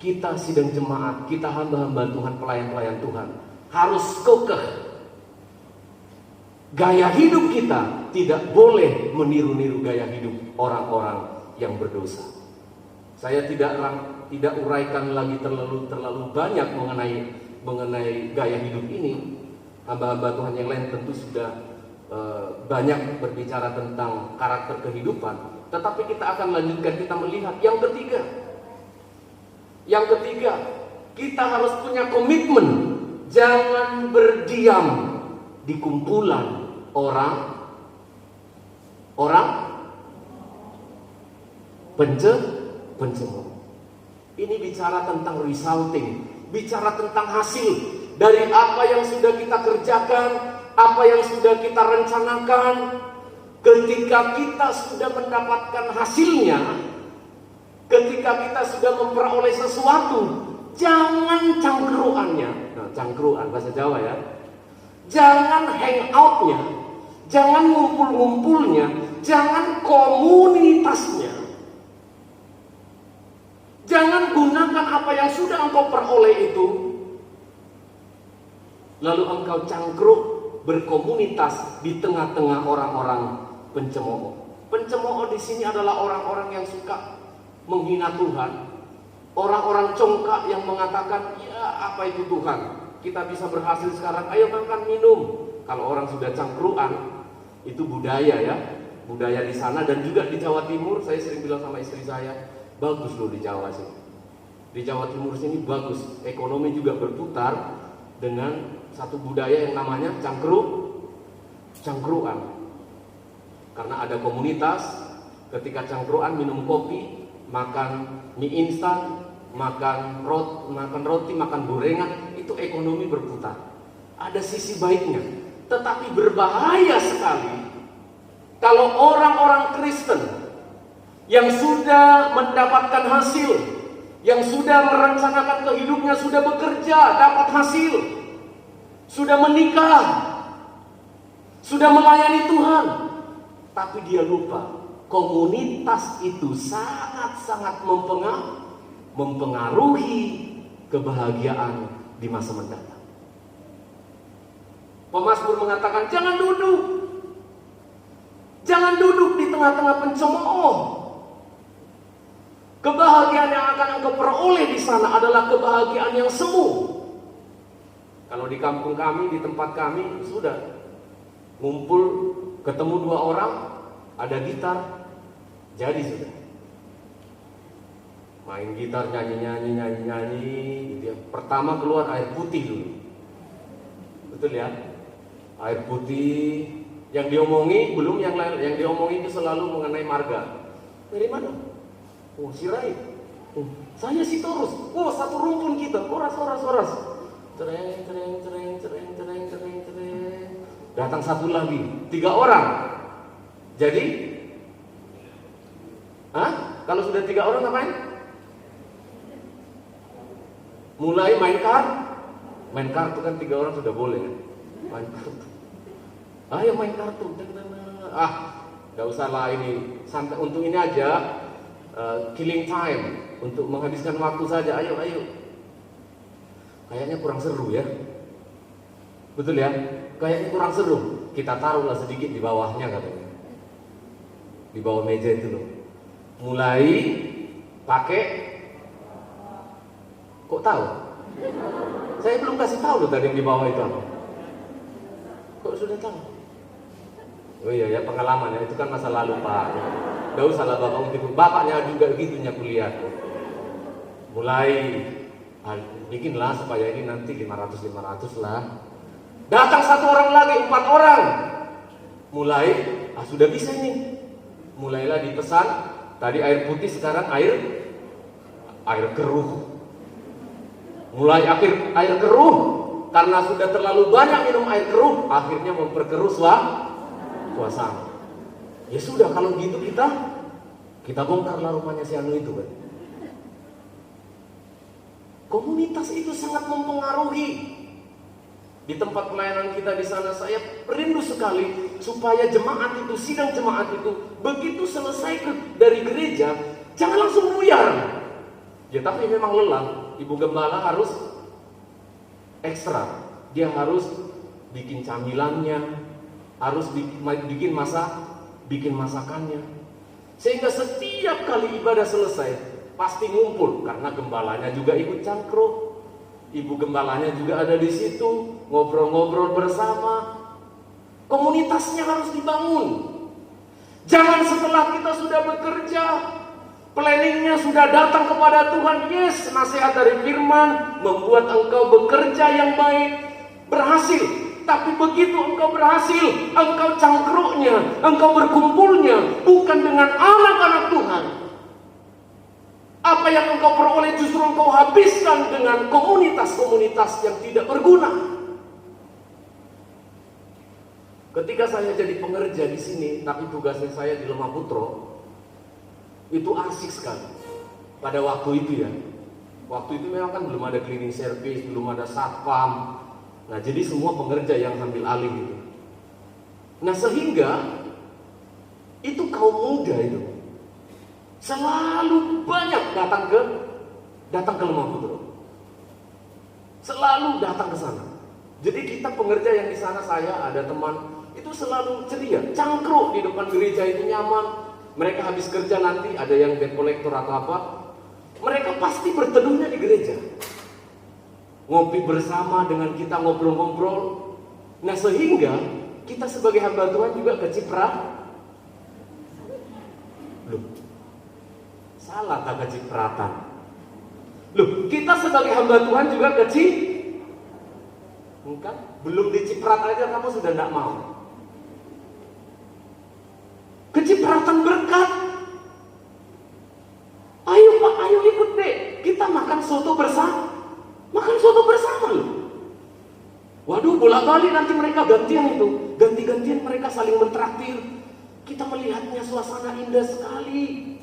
[SPEAKER 4] Kita sidang jemaat, kita hamba-hamba Tuhan, pelayan-pelayan Tuhan, harus kekeh. Gaya hidup kita tidak boleh meniru-niru gaya hidup orang-orang yang berdosa. Saya tidak uraikan lagi terlalu banyak mengenai gaya hidup ini. Hamba-hamba Tuhan yang lain tentu sudah banyak berbicara tentang karakter kehidupan. Tetapi kita akan lanjutkan, kita melihat yang ketiga. Yang ketiga, kita harus punya komitmen. Jangan berdiam di kumpulan orang pencemooh. Ini bicara tentang resulting, bicara tentang hasil dari apa yang sudah kita kerjakan, apa yang sudah kita rencanakan. Ketika kita sudah mendapatkan hasilnya, ketika kita sudah memperoleh sesuatu, jangan cangkruannya. Nah, cangkruan bahasa Jawa ya. Jangan hangoutnya, jangan ngumpul-ngumpulnya, jangan komunitasnya. Jangan gunakan apa yang sudah engkau peroleh itu, lalu engkau cangkruk berkomunitas di tengah-tengah orang-orang pencemooh. Pencemooh di sini adalah orang-orang yang suka menghina Tuhan, orang-orang congkak yang mengatakan, ya apa itu Tuhan? Kita bisa berhasil sekarang, ayo makan minum. Kalau orang sudah cangkruan, itu budaya ya, budaya di sana dan juga di Jawa Timur. Saya sering bilang sama istri saya, bagus loh di Jawa sini. Di Jawa Timur sini bagus, ekonomi juga berputar dengan satu budaya yang namanya cangkruan. Karena ada komunitas, ketika cangkruan minum kopi, makan mie instan, makan roti, makan gorengan, itu ekonomi berputar. Ada sisi baiknya, tetapi berbahaya sekali kalau orang-orang Kristen yang sudah mendapatkan hasil, yang sudah merencanakan kehidupnya, sudah bekerja, dapat hasil, sudah menikah, sudah melayani Tuhan, tapi dia lupa komunitas itu sangat-sangat mempengaruhi kebahagiaan di masa mendatang. Pemazmur mengatakan, jangan duduk di tengah-tengah pencemooh. Kebahagiaan yang akan engkau peroleh di sana adalah kebahagiaan yang semu. Kalau di kampung kami, di tempat kami, sudah ngumpul, ketemu dua orang, ada gitar, jadi sudah main gitar, nyanyi. Pertama keluar air putih dulu, betul ya? Air putih yang diomongi belum yang lain, yang diomongi itu selalu mengenai marga. Dari mana? Oh, Sirait. Oh, saya Sitorus. Oh, satu rumpun kita. Oras. Cereng. Datang satu lagi, 3 orang. Jadi, kalau sudah 3 orang ngapain? Mulai main kartu kan 3 orang sudah boleh kan? Main kartu. Ayo main kartu. Gak usah lah ini. Santai untuk ini aja. Killing time, untuk menghabiskan waktu saja. Ayo. Kayaknya kurang seru ya. Betul ya? Kayaknya kurang seru. Kita taruhlah sedikit di bawahnya katanya. Di bawah meja itu loh. Mulai pakai. Kok tahu? Saya belum kasih tahu loh tadi yang di bawah itu apa. Kok sudah tahu? Oh iya ya, pengalaman ya, itu kan masa lalu Pak. Gak usah lah bapak untuk bapaknya juga gitunya kuliah. Mulai bikinlah supaya ini nanti 500 lah. Datang 1 orang lagi, 4 orang. Mulai, sudah bisa ini. Mulailah dipesan. Tadi air putih, sekarang air keruh. Mulai air keruh, karena sudah terlalu banyak minum air keruh, akhirnya memperkeruh suasana. Ya sudah, kalau gitu kita bongkarlah rumahnya si Anu itu kan. Komunitas itu sangat mempengaruhi. Di tempat pelayanan kita di sana, saya rindu sekali supaya jemaat itu, sidang jemaat itu, begitu selesai dari gereja, jangan langsung buyar. Ya tapi memang lelah. Ibu gembala harus ekstra. Dia harus bikin camilannya, harus bikin masakannya. Sehingga setiap kali ibadah selesai, pasti ngumpul karena gembalanya juga ikut cangkruk. Ibu gembalanya juga ada di situ, ngobrol-ngobrol bersama. Komunitasnya harus dibangun. Jangan setelah kita sudah bekerja, planningnya sudah datang kepada Tuhan. Yes, nasihat dari firman membuat engkau bekerja yang baik, berhasil. Tapi begitu engkau berhasil, engkau cangkruknya, engkau berkumpulnya bukan dengan anak-anak Tuhan. Apa yang engkau peroleh justru engkau habiskan dengan komunitas-komunitas yang tidak berguna. Ketika saya jadi pengerja di sini, tapi tugasnya saya di Lemah Putro, itu asik sekali. Pada waktu itu ya, waktu itu memang kan belum ada cleaning service, belum ada satpam. Nah jadi semua pengerja yang ambil alih itu. Nah sehingga itu kaum muda itu selalu banyak datang ke Lemah Putro. Selalu datang ke sana. Jadi kita pengerja yang di sana, saya ada teman itu selalu ceria, cangkruk di depan gereja itu nyaman. Mereka habis kerja nanti ada yang debt collector atau apa, mereka pasti berteduhnya di gereja. Ngopi bersama dengan kita, ngobrol-ngobrol. Nah sehingga kita sebagai hamba Tuhan juga kecipratan. Loh, salah tak kecipratan. Loh, kita sebagai hamba Tuhan juga bukan? Belum diciprat aja kamu sudah tidak mau. Kecipratan berkat. Ayo Pak, ayo ikut deh. Kita makan soto bersama. Makan soto bersama loh. Waduh, bolak-balik nanti mereka gantian itu. Ganti-gantian mereka saling mentraktir. Kita melihatnya suasana indah sekali.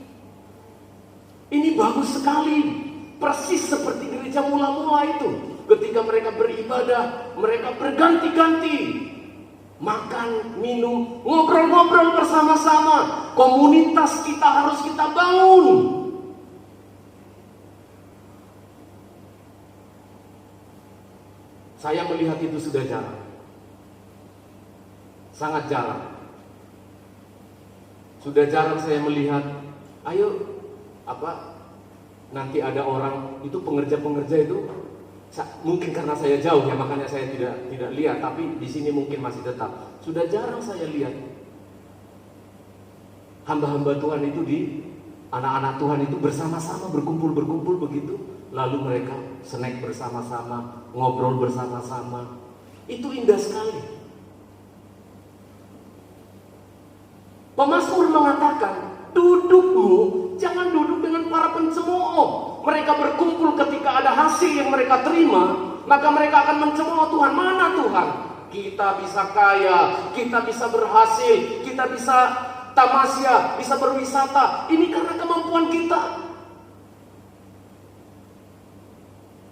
[SPEAKER 4] Ini bagus sekali. Persis seperti gereja mula-mula itu. Ketika mereka beribadah, mereka berganti-ganti. Makan, minum, ngobrol-ngobrol bersama-sama. Komunitas kita harus kita bangun. Saya melihat itu sudah jarang. Sangat jarang. Sudah jarang saya melihat, ayo nanti ada orang itu pengerja-pengerja itu, mungkin karena saya jauh ya makanya saya tidak lihat, tapi di sini mungkin masih tetap. Sudah jarang saya lihat hamba-hamba Tuhan itu anak-anak Tuhan itu bersama-sama berkumpul begitu, lalu mereka snack bersama-sama, ngobrol bersama-sama. Itu indah sekali. Pemazmur mengatakan, dudukmu jangan duduk dengan para pencemooh. Mereka berkumpul ketika ada hasil yang mereka terima, maka mereka akan mencemooh Tuhan. Mana Tuhan? Kita bisa kaya, kita bisa berhasil, kita bisa tamasya, bisa berwisata. Ini karena kemampuan kita.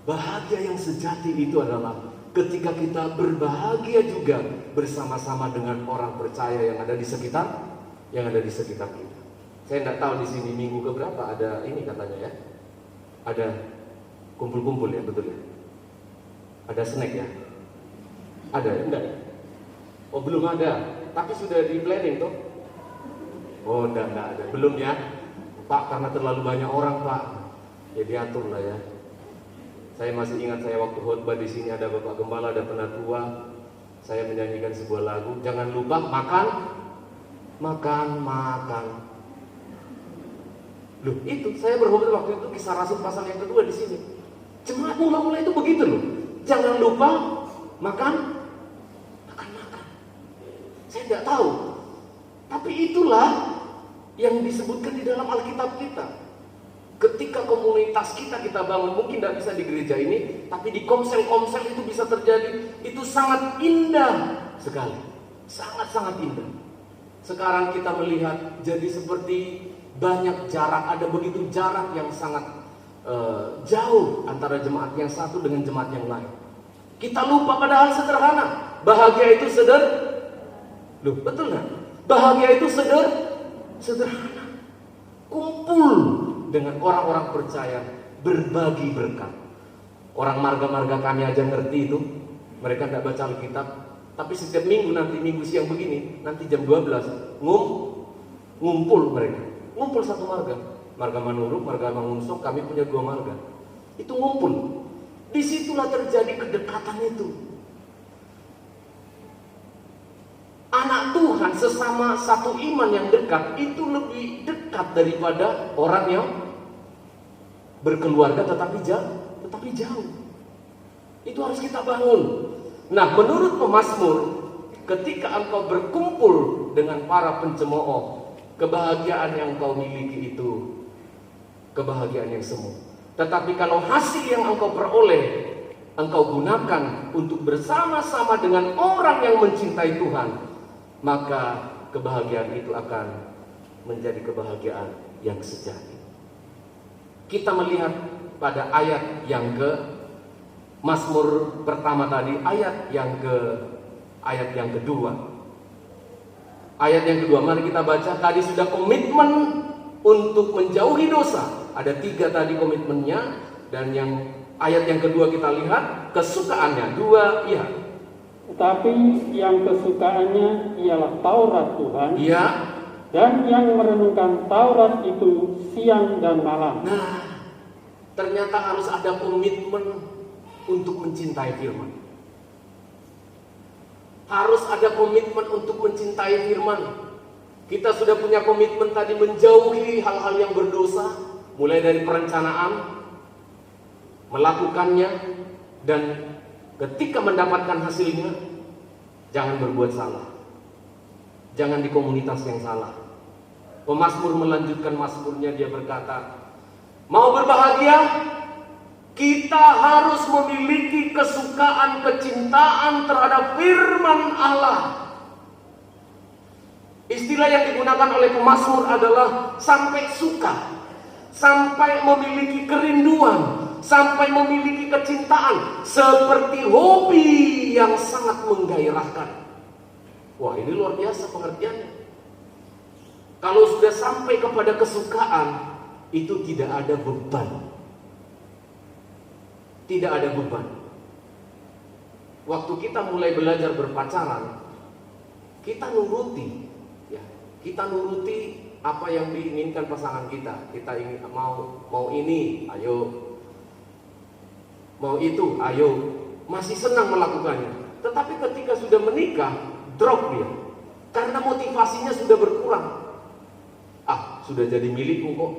[SPEAKER 4] Bahagia yang sejati itu adalah ketika kita berbahagia juga bersama-sama dengan orang percaya yang ada di sekitar kita. Saya tidak tahu di sini minggu keberapa ada ini katanya ya. Ada kumpul-kumpul ya, betul ya? Ada snack ya? Ada, enggak? Oh belum ada, tapi sudah di planning tuh? Oh enggak ada, belum ya? Pak, karena terlalu banyak orang Pak, ya diatur lah ya. Saya masih ingat saya waktu khotbah di sini ada Bapak Gembala, ada penatua. Saya menyanyikan sebuah lagu, jangan lupa makan. Loh itu, saya berkhotbah waktu itu Kisah Rasul pasal yang kedua di sini. Jemaat mula-mula itu begitu loh. Jangan lupa makan. Saya tidak tahu. Tapi itulah yang disebutkan di dalam Alkitab kita. Ketika komunitas kita bangun, mungkin tidak bisa di gereja ini, tapi di komsel-komsel itu bisa terjadi. Itu sangat indah sekali. Sangat-sangat indah. Sekarang kita melihat jadi seperti banyak jarak, ada begitu jarak yang sangat jauh antara jemaat yang satu dengan jemaat yang lain. Kita lupa pada hal sederhana. Bahagia itu betul nggak? Bahagia itu sederhana. Kumpul dengan orang-orang percaya, berbagi berkat. Orang marga-marga kami aja ngerti itu. Mereka tidak baca Alkitab, tapi setiap minggu, nanti minggu siang begini, nanti jam 12 ngumpul mereka. Ngumpul satu marga. Marga Manuruk, marga Mangunsok, kami punya 2 marga. Itu ngumpul. Disitulah terjadi kedekatan itu. Anak Tuhan sesama satu iman yang dekat itu lebih dekat daripada orang yang berkeluarga tetapi jauh. Itu harus kita bangun. Nah, menurut pemazmur, ketika engkau berkumpul dengan para pencemooh, kebahagiaan yang engkau miliki itu kebahagiaan yang semu. Tetapi kalau hasil yang engkau peroleh, engkau gunakan untuk bersama-sama dengan orang yang mencintai Tuhan, maka kebahagiaan itu akan menjadi kebahagiaan yang sejati. Kita melihat pada ayat yang Mazmur pertama tadi, ayat yang kedua. Ayat yang kedua, mari kita baca. Tadi sudah komitmen untuk menjauhi dosa. Ada 3 tadi komitmennya. Dan yang ayat yang kedua kita lihat kesukaannya. 2, iya.
[SPEAKER 5] Tetapi yang kesukaannya ialah Taurat Tuhan.
[SPEAKER 4] Iya.
[SPEAKER 5] Dan yang merenungkan Taurat itu siang dan malam.
[SPEAKER 4] Nah, ternyata harus ada komitmen untuk mencintai firman. Harus ada komitmen untuk mencintai firman. Kita sudah punya komitmen tadi menjauhi hal-hal yang berdosa, mulai dari perencanaan, melakukannya, dan ketika mendapatkan hasilnya, jangan berbuat salah. Jangan di komunitas yang salah. Pemazmur melanjutkan mazmurnya, dia berkata, mau berbahagia? Kita harus memiliki kesukaan, kecintaan terhadap firman Allah. Istilah yang digunakan oleh pemazmur adalah sampai suka, sampai memiliki kerinduan, sampai memiliki kecintaan, seperti hobi yang sangat menggairahkan. Wah, ini luar biasa pengertiannya. Kalau sudah sampai kepada kesukaan, itu tidak ada beban. Tidak ada beban. Waktu kita mulai belajar berpacaran, kita nuruti, ya, kita nuruti apa yang diinginkan pasangan kita. Kita ingin mau ini, ayo. Mau itu, ayo. Masih senang melakukannya. Tetapi ketika sudah menikah, drop dia. Karena motivasinya sudah berkurang. Sudah jadi milikku kok.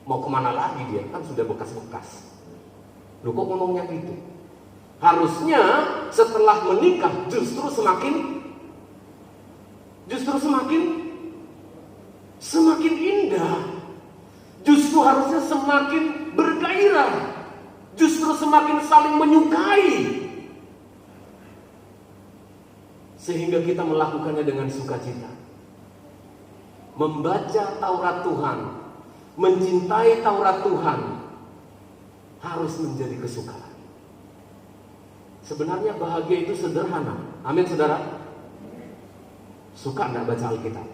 [SPEAKER 4] Mau kemana lagi dia? Kan sudah bekas-bekas. Loh, kok ngomongnya gitu? Harusnya setelah menikah justru semakin indah. Justru harusnya semakin bergairah. Justru semakin saling menyukai. Sehingga kita melakukannya dengan sukacita. Membaca Taurat Tuhan, mencintai Taurat Tuhan, harus menjadi kesukaan. Sebenarnya bahagia itu sederhana. Amin, saudara. Suka enggak baca Alkitab?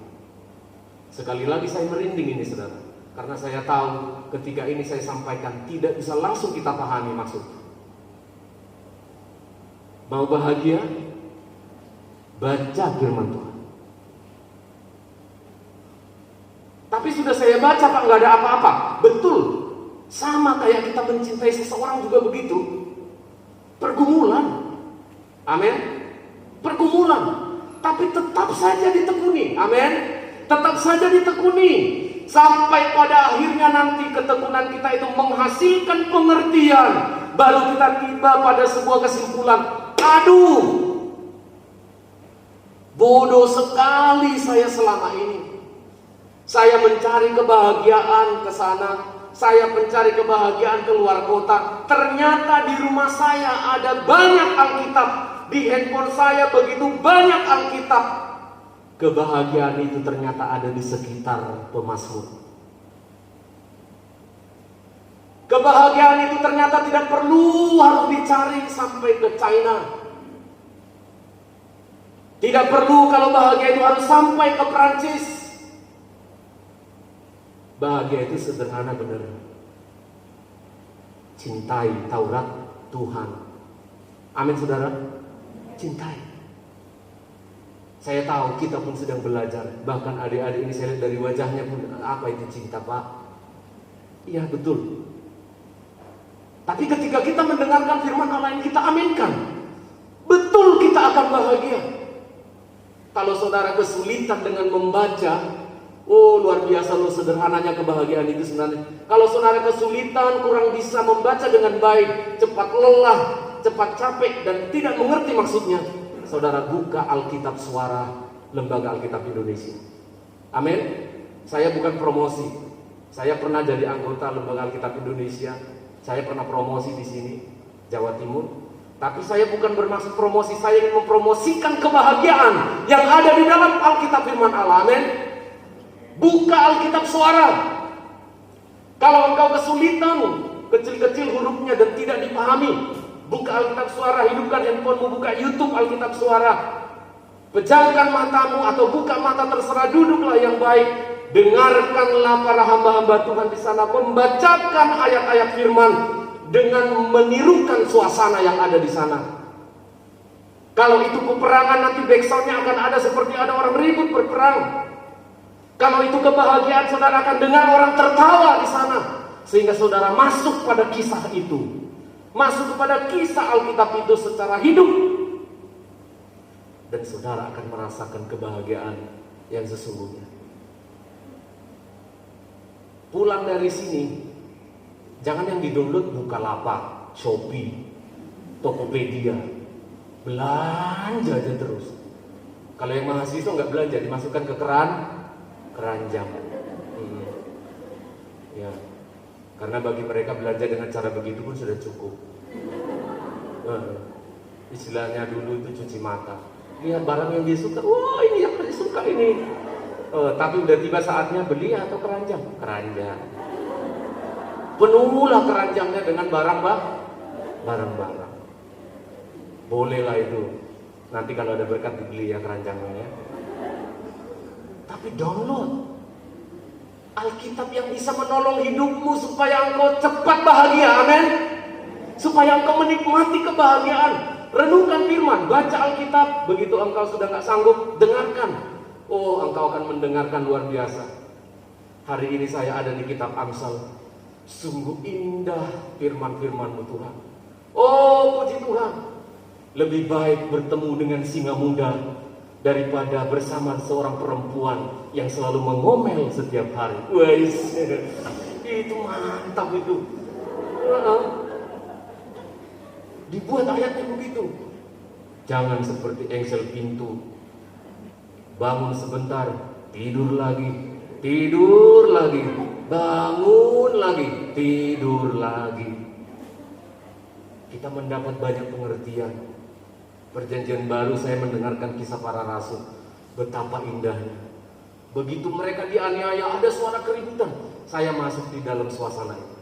[SPEAKER 4] Sekali lagi saya merinding ini, saudara, karena saya tahu ketika ini saya sampaikan tidak bisa langsung kita pahami maksud. Mau bahagia? Baca firman Tuhan. Tapi sudah saya baca, Pak, nggak ada apa-apa. Betul. Sama kayak kita mencintai seseorang juga begitu. Pergumulan. Amin. Pergumulan. Tapi tetap saja ditekuni. Amin. Tetap saja ditekuni. Sampai pada akhirnya nanti ketekunan kita itu menghasilkan pengertian. Baru kita tiba pada sebuah kesimpulan. Aduh, bodoh sekali saya selama ini. Saya mencari kebahagiaan ke sana, saya mencari kebahagiaan keluar kota. Ternyata di rumah saya ada banyak Alkitab, di handphone saya begitu banyak Alkitab. Kebahagiaan itu ternyata ada di sekitar pemazmur. Kebahagiaan itu ternyata tidak perlu harus dicari sampai ke China. Tidak perlu kalau bahagia itu harus sampai ke Perancis. Bahagia itu sederhana benar. Cintai Taurat Tuhan. Amin saudara. Cintai. Saya tahu kita pun sedang belajar. Bahkan adik-adik ini saya lihat dari wajahnya pun, apa itu cinta Pak? Iya betul. Tapi ketika kita mendengarkan firman Allah yang kita aminkan, betul kita akan bahagia. Kalau saudara kesulitan dengan membaca, oh luar biasa loh sederhananya kebahagiaan itu sebenarnya. Kalau saudara kesulitan, kurang bisa membaca dengan baik, cepat lelah, cepat capek dan tidak mengerti maksudnya, saudara buka Alkitab Suara Lembaga Alkitab Indonesia. Amin. Saya bukan promosi. Saya pernah jadi anggota Lembaga Alkitab Indonesia. Saya pernah promosi di sini, Jawa Timur. Tapi saya bukan bermaksud promosi, saya ingin mempromosikan kebahagiaan yang ada di dalam Alkitab firman Allah. Amin. Buka Alkitab Suara. Kalau engkau kesulitan, kecil-kecil hurufnya dan tidak dipahami, buka Alkitab Suara, hidupkan handphonemu, buka YouTube Alkitab Suara. Pejamkan matamu atau buka mata, terserah, duduklah yang baik. Dengarkanlah para hamba-hamba Tuhan di sana membacakan ayat-ayat firman dengan menirukan suasana yang ada di sana. Kalau itu peperangan, nanti backsoundnya akan ada seperti ada orang ribut berperang. Kalau itu kebahagiaan, saudara akan dengar orang tertawa di sana, sehingga saudara masuk pada kisah itu, masuk kepada kisah Alkitab itu secara hidup, dan saudara akan merasakan kebahagiaan yang sesungguhnya. Pulang dari sini, jangan yang di-download Bukalapak, Shopee, Tokopedia, belanja aja terus. Kalau yang mahasiswa nggak belanja, dimasukkan ke keranjang. Ya, karena bagi mereka belanja dengan cara begitu pun sudah cukup. Istilahnya dulu itu cuci mata. Lihat barang yang dia suka, wah ini yang dia suka ini. Tapi udah tiba saatnya beli atau keranjang? Keranjang. Penuhlah keranjangnya dengan barang-barang. Bolehlah itu. Nanti kalau ada berkat dibeli ya keranjangnya ya. Tapi download Alkitab yang bisa menolong hidupmu supaya engkau cepat bahagia. Amin. Supaya engkau menikmati kebahagiaan. Renungkan firman, baca Alkitab. Begitu engkau sudah gak sanggup, dengarkan. Oh, engkau akan mendengarkan luar biasa. Hari ini saya ada di kitab Amsal. Sungguh indah firman-firman-Mu Tuhan. Oh, puji Tuhan. Lebih baik bertemu dengan singa muda daripada bersama seorang perempuan yang selalu mengomel setiap hari. Wais, itu mantap itu. Dibuat ayatnya begitu. Jangan seperti engsel pintu. Bangun sebentar, tidur lagi, bangun lagi, tidur lagi. Kita mendapat banyak pengertian. Perjanjian baru saya mendengarkan kisah para rasul, betapa indahnya. Begitu mereka dianiaya, ada suara keributan, saya masuk di dalam suasana itu.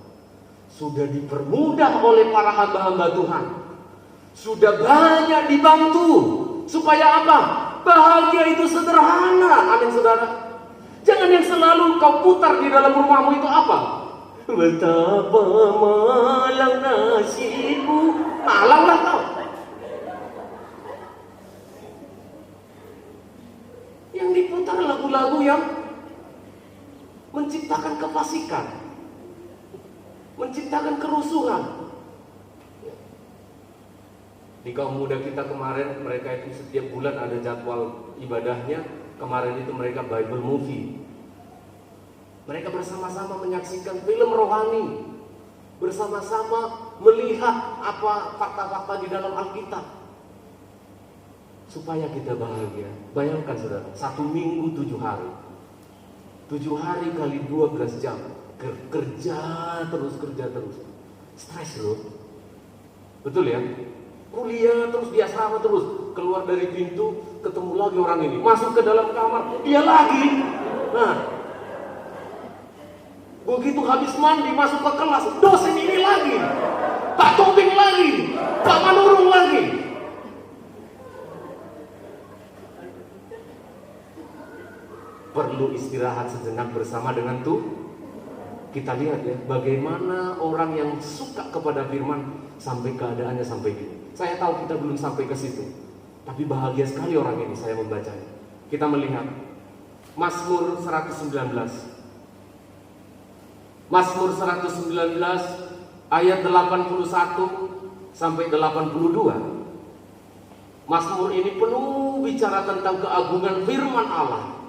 [SPEAKER 4] Sudah dipermudah oleh para hamba-hamba Tuhan, sudah banyak dibantu. Supaya apa? Bahagia itu sederhana. Amin saudara. Jangan yang selalu kau putar di dalam rumahmu itu apa? Betapa malang nasibku. Malanglah kau. Yang diputar lagu-lagu yang menciptakan kefasikan, menciptakan kerusuhan. Di kaum muda kita kemarin, mereka itu setiap bulan ada jadwal ibadahnya. Kemarin itu mereka Bible movie. Mereka bersama-sama menyaksikan film rohani, bersama-sama melihat apa fakta-fakta di dalam Alkitab, supaya kita bahagia. Bayangkan saudara, 1 minggu 7 hari, 7 hari kali 12 jam, kerja terus, stres loh. Betul ya? Kuliah terus, di asrama terus, keluar dari pintu ketemu lagi orang ini, masuk ke dalam kamar dia lagi. Nah, Begitu habis mandi masuk ke kelas, dosen ini lagi, Pak Tobing lagi, Pak Manurung lagi. Perlu istirahat sejenak bersama dengan kita lihat ya, bagaimana orang yang suka kepada firman sampai keadaannya sampai gini. Saya tahu kita belum sampai ke situ, tapi bahagia sekali orang ini saya membacanya. Kita melihat Mazmur 119. Mazmur 119 ayat 81 sampai 82. Mazmur ini penuh bicara tentang keagungan firman Allah.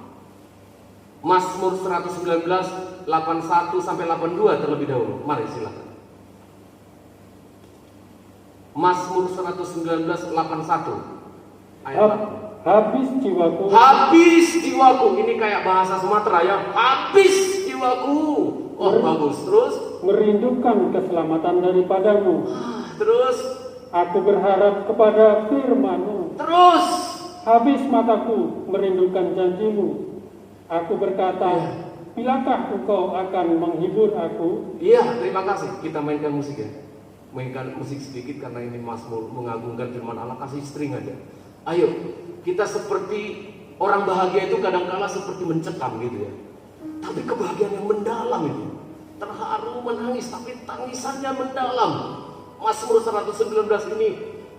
[SPEAKER 4] Mazmur 119 81 sampai 82 terlebih dahulu. Mari silakan. Mazmur 119 81 ayat 1.
[SPEAKER 5] Habis jiwaku.
[SPEAKER 4] Habis jiwaku. Ini kayak bahasa Sumatera ya. Habis jiwaku. Oh bagus. Terus
[SPEAKER 5] Merindukan keselamatan daripadamu.
[SPEAKER 4] Terus
[SPEAKER 5] Aku berharap kepada firman-Mu.
[SPEAKER 4] Terus
[SPEAKER 5] Habis mataku merindukan janjimu. Aku berkata, bilakah Engkau akan menghibur aku?
[SPEAKER 4] Iya, terima kasih. Kita mainkan musik ya. Mainkan musik sedikit karena ini Mazmur mengagungkan firman Allah. Kasih string aja. Ayo, kita seperti orang bahagia itu kadang-kala seperti mencekam gitu ya. Tapi kebahagiaan yang mendalam itu. Terharu menangis, tapi tangisannya mendalam. Mazmur 119 ini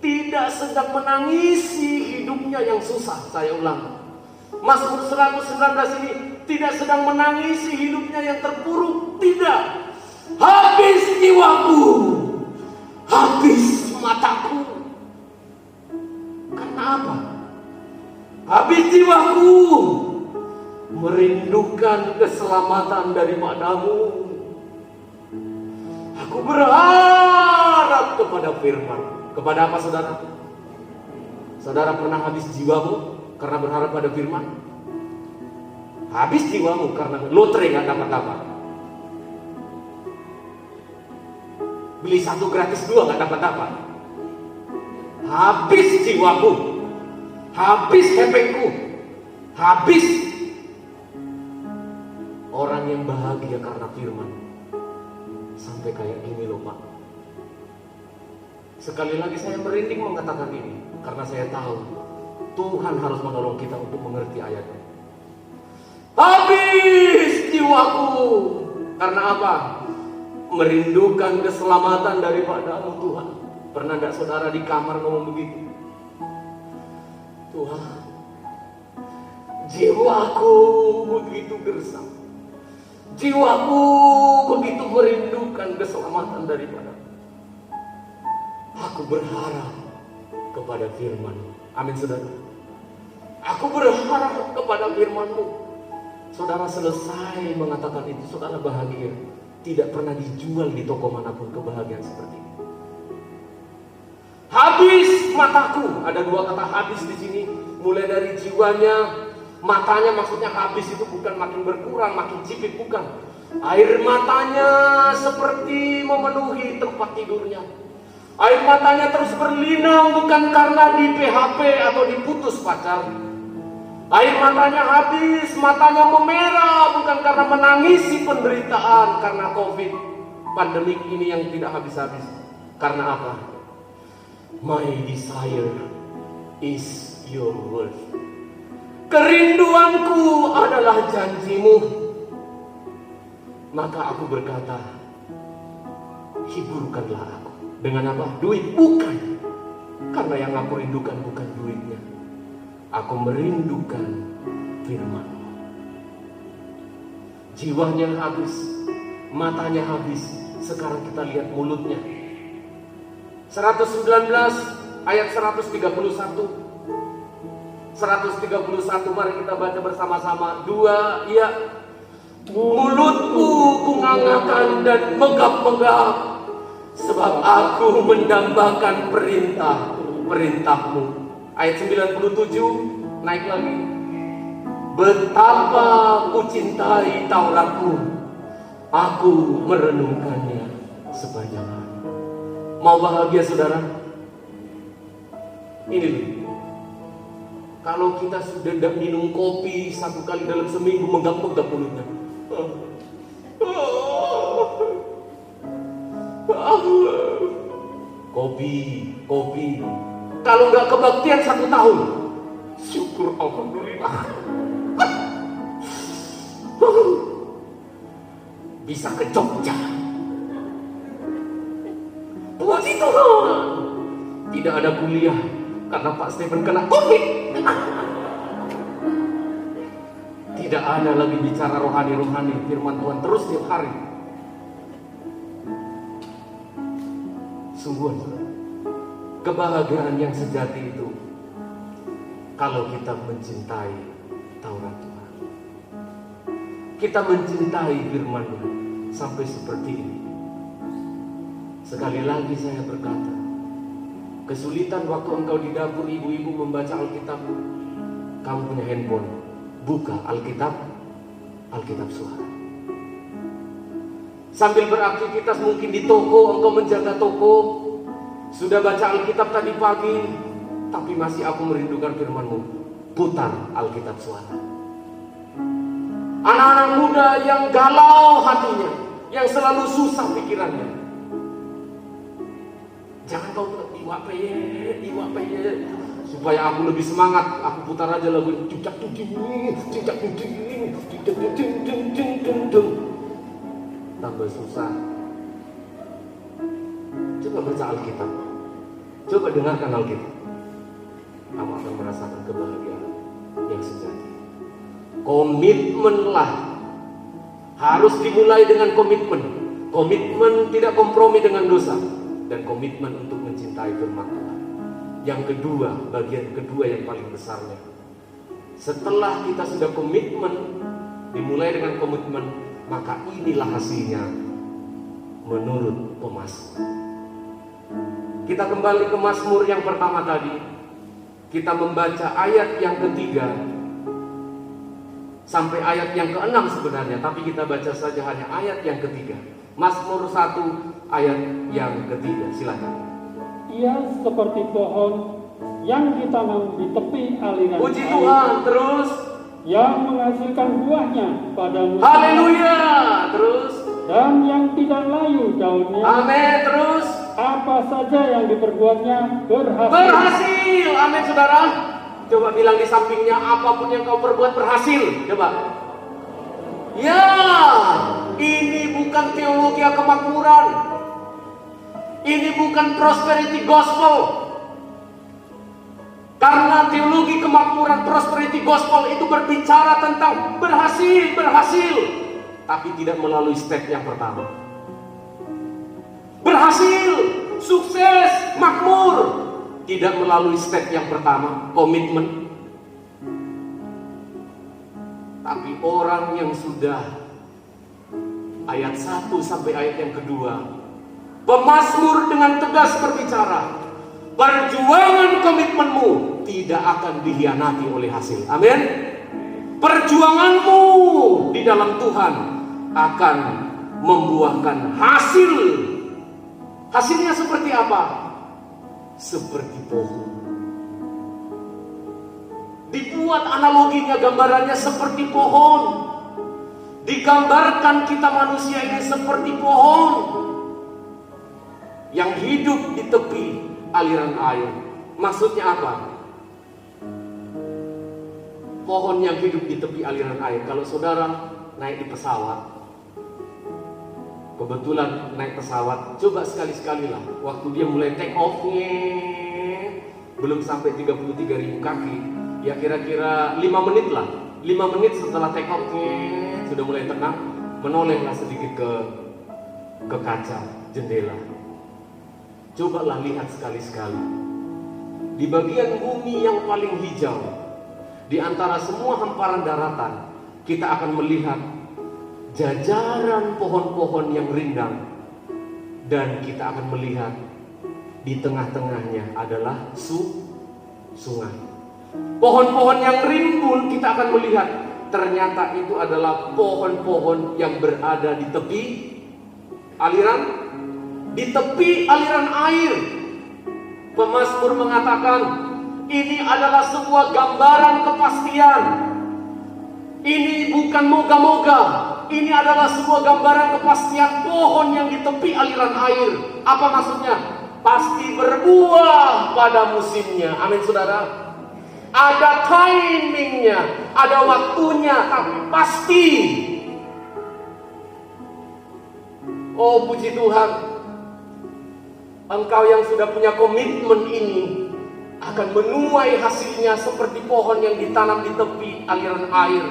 [SPEAKER 4] tidak sedang menangisi hidupnya yang susah. Saya ulang. Mazmur 119 ini tidak sedang menangisi hidupnya yang terpuruk. Tidak. Habis jiwaku. Habis mataku. Karena apa? Habis jiwaku merindukan keselamatan daripadamu. Aku berharap kepada firman. Kepada apa saudara? Saudara pernah habis jiwamu karena berharap pada firman? Habis jiwamu karena lotre gak dapat apa? Beli satu gratis dua gak dapat apa? Habis jiwaku. Habis hepengku. Habis. Orang yang bahagia karena firman sampai kayak gini loh Pak. Sekali lagi saya merinding mengatakan ini karena saya tahu Tuhan harus menolong kita untuk mengerti ayatnya. Habis jiwaku. Karena apa? Merindukan keselamatan daripadamu Tuhan. Pernah tidak saudara di kamar ngomong begitu? Tuhan, jiwaku begitu gersang. Jiwaku begitu merindukan keselamatan daripada. Aku berharap kepada firman-Mu. Amin saudara. Aku berharap kepada firman-Mu. Saudara selesai mengatakan itu, saudara bahagia. Tidak pernah dijual di toko manapun kebahagiaan seperti ini. Habis mataku. Ada dua kata habis di sini. Mulai dari jiwanya. Matanya maksudnya habis itu bukan makin berkurang, makin sipit, bukan. Air matanya seperti memenuhi tempat tidurnya. Air matanya terus berlinang bukan karena di PHP atau diputus pacar. Air matanya habis, matanya memerah bukan karena menangisi penderitaan karena COVID. Pandemik ini yang tidak habis-habis. Karena apa? My desire is your word. Kerinduanku adalah janjimu. Maka aku berkata, hiburkanlah aku. Dengan apa? Duit? Bukan. Karena yang aku rindukan bukan duitnya. Aku merindukan firman-Mu. Jiwanya habis, matanya habis. Sekarang kita lihat mulutnya. 119 ayat 131. 131, mari kita baca bersama-sama. 2, ya. Mulutku kungangahkan dan megap-megap, sebab aku mendambakan perintah-mu. Ayat 97, naik lagi. Betapa ku cintai Tauratmu, aku merenungkannya sepanjang hari. Mau bahagia saudara? Ini nih. Kalau kita sudah minum kopi 1 kali dalam seminggu, megap-megap mulutnya. Kopi. Kalau nggak kebaktian 1 tahun, syukur alhamdulillah. Bisa ke Jogja. Puji Tuhan. Tidak ada kuliah karena Pak Stephen kena COVID. Tidak ada lagi bicara rohani-rohani, firman Tuhan terus tiap hari. Sungguh kebahagiaan yang sejati itu kalau kita mencintai Taurat Tuhan. Kita mencintai firman-Nya sampai seperti ini. Sekali lagi saya berkata, kesulitan waktu engkau di dapur ibu-ibu membaca Alkitab, kamu punya handphone, buka Alkitab suara. Sambil beraktivitas mungkin di toko, engkau menjaga toko, sudah baca Alkitab tadi pagi, tapi masih aku merindukan firman-Mu, putar Alkitab suara. Anak-anak muda yang galau hatinya, yang selalu susah pikirannya, jangan kau iwa peye, supaya aku lebih semangat. Aku putar aja lagu cicak tambah susah. Coba baca Alkitab, coba dengarkan Alkitab, kamu akan merasakan kebahagiaan yang sejati. Komitmenlah, harus dimulai dengan komitmen. Komitmen tidak kompromi dengan dosa, dan komitmen untuk mencintai firman Tuhan. Yang kedua, bagian kedua yang paling besarnya, setelah kita sudah komitmen, dimulai dengan komitmen, maka inilah hasilnya menurut pemazmur. Kita kembali ke Mazmur yang pertama tadi. Kita membaca ayat yang ketiga sampai ayat yang keenam sebenarnya, tapi kita baca saja hanya ayat yang ketiga. Mazmur 1 ayat yang ketiga, silakan.
[SPEAKER 5] Ia seperti pohon yang ditanam di tepi aliran
[SPEAKER 4] Puji
[SPEAKER 5] air,
[SPEAKER 4] Tuhan, terus
[SPEAKER 5] yang menghasilkan buahnya pada musim,
[SPEAKER 4] haleluya, terus
[SPEAKER 5] dan yang tidak layu daunnya.
[SPEAKER 4] amin, terus
[SPEAKER 5] Apa saja yang diperbuatnya berhasil.
[SPEAKER 4] berhasil, amin saudara. Coba bilang di sampingnya, apapun yang kau perbuat berhasil. Coba. Ya, ini bukan teologi kemakmuran. Ini bukan prosperity gospel. Karena teologi kemakmuran, prosperity gospel itu berbicara tentang berhasil, tapi tidak melalui step yang pertama. Berhasil, sukses, makmur, tidak melalui step yang pertama, komitmen. Tapi orang yang sudah ayat 1 sampai ayat yang kedua, pemazmur dengan tegas berbicara, perjuangan komitmenmu tidak akan dikhianati oleh hasil. Amin. Perjuanganmu di dalam Tuhan akan membuahkan hasil. Hasilnya seperti apa? Seperti pohon. Dibuat analoginya, gambarannya seperti pohon. Digambarkan kita manusia ini seperti pohon yang hidup di tepi aliran air. Maksudnya apa? Pohon yang hidup di tepi aliran air. Kalau saudara naik di pesawat, kebetulan naik pesawat, coba sekali-sekali lah, waktu dia mulai take off-nya, belum sampai 33.000 kaki, ya kira-kira 5 menit lah. 5 menit setelah take off-nya sudah mulai tenang, menolehlah sedikit ke kaca jendela. Cobalah lihat sekali-sekali, di bagian bumi yang paling hijau, di antara semua hamparan daratan, kita akan melihat jajaran pohon-pohon yang rindang, dan kita akan melihat di tengah-tengahnya adalah sungai. Pohon-pohon yang rimbun, kita akan melihat ternyata itu adalah pohon-pohon yang berada di tepi aliran air. Pemazmur mengatakan ini adalah sebuah gambaran kepastian. Ini bukan moga-moga, ini adalah sebuah gambaran kepastian pohon yang di tepi aliran air. Apa maksudnya? Pasti berbuah pada musimnya. Amin saudara. Ada timingnya, ada waktunya, tapi pasti. Oh puji Tuhan, engkau yang sudah punya komitmen ini akan menuai hasilnya seperti pohon yang ditanam di tepi aliran air,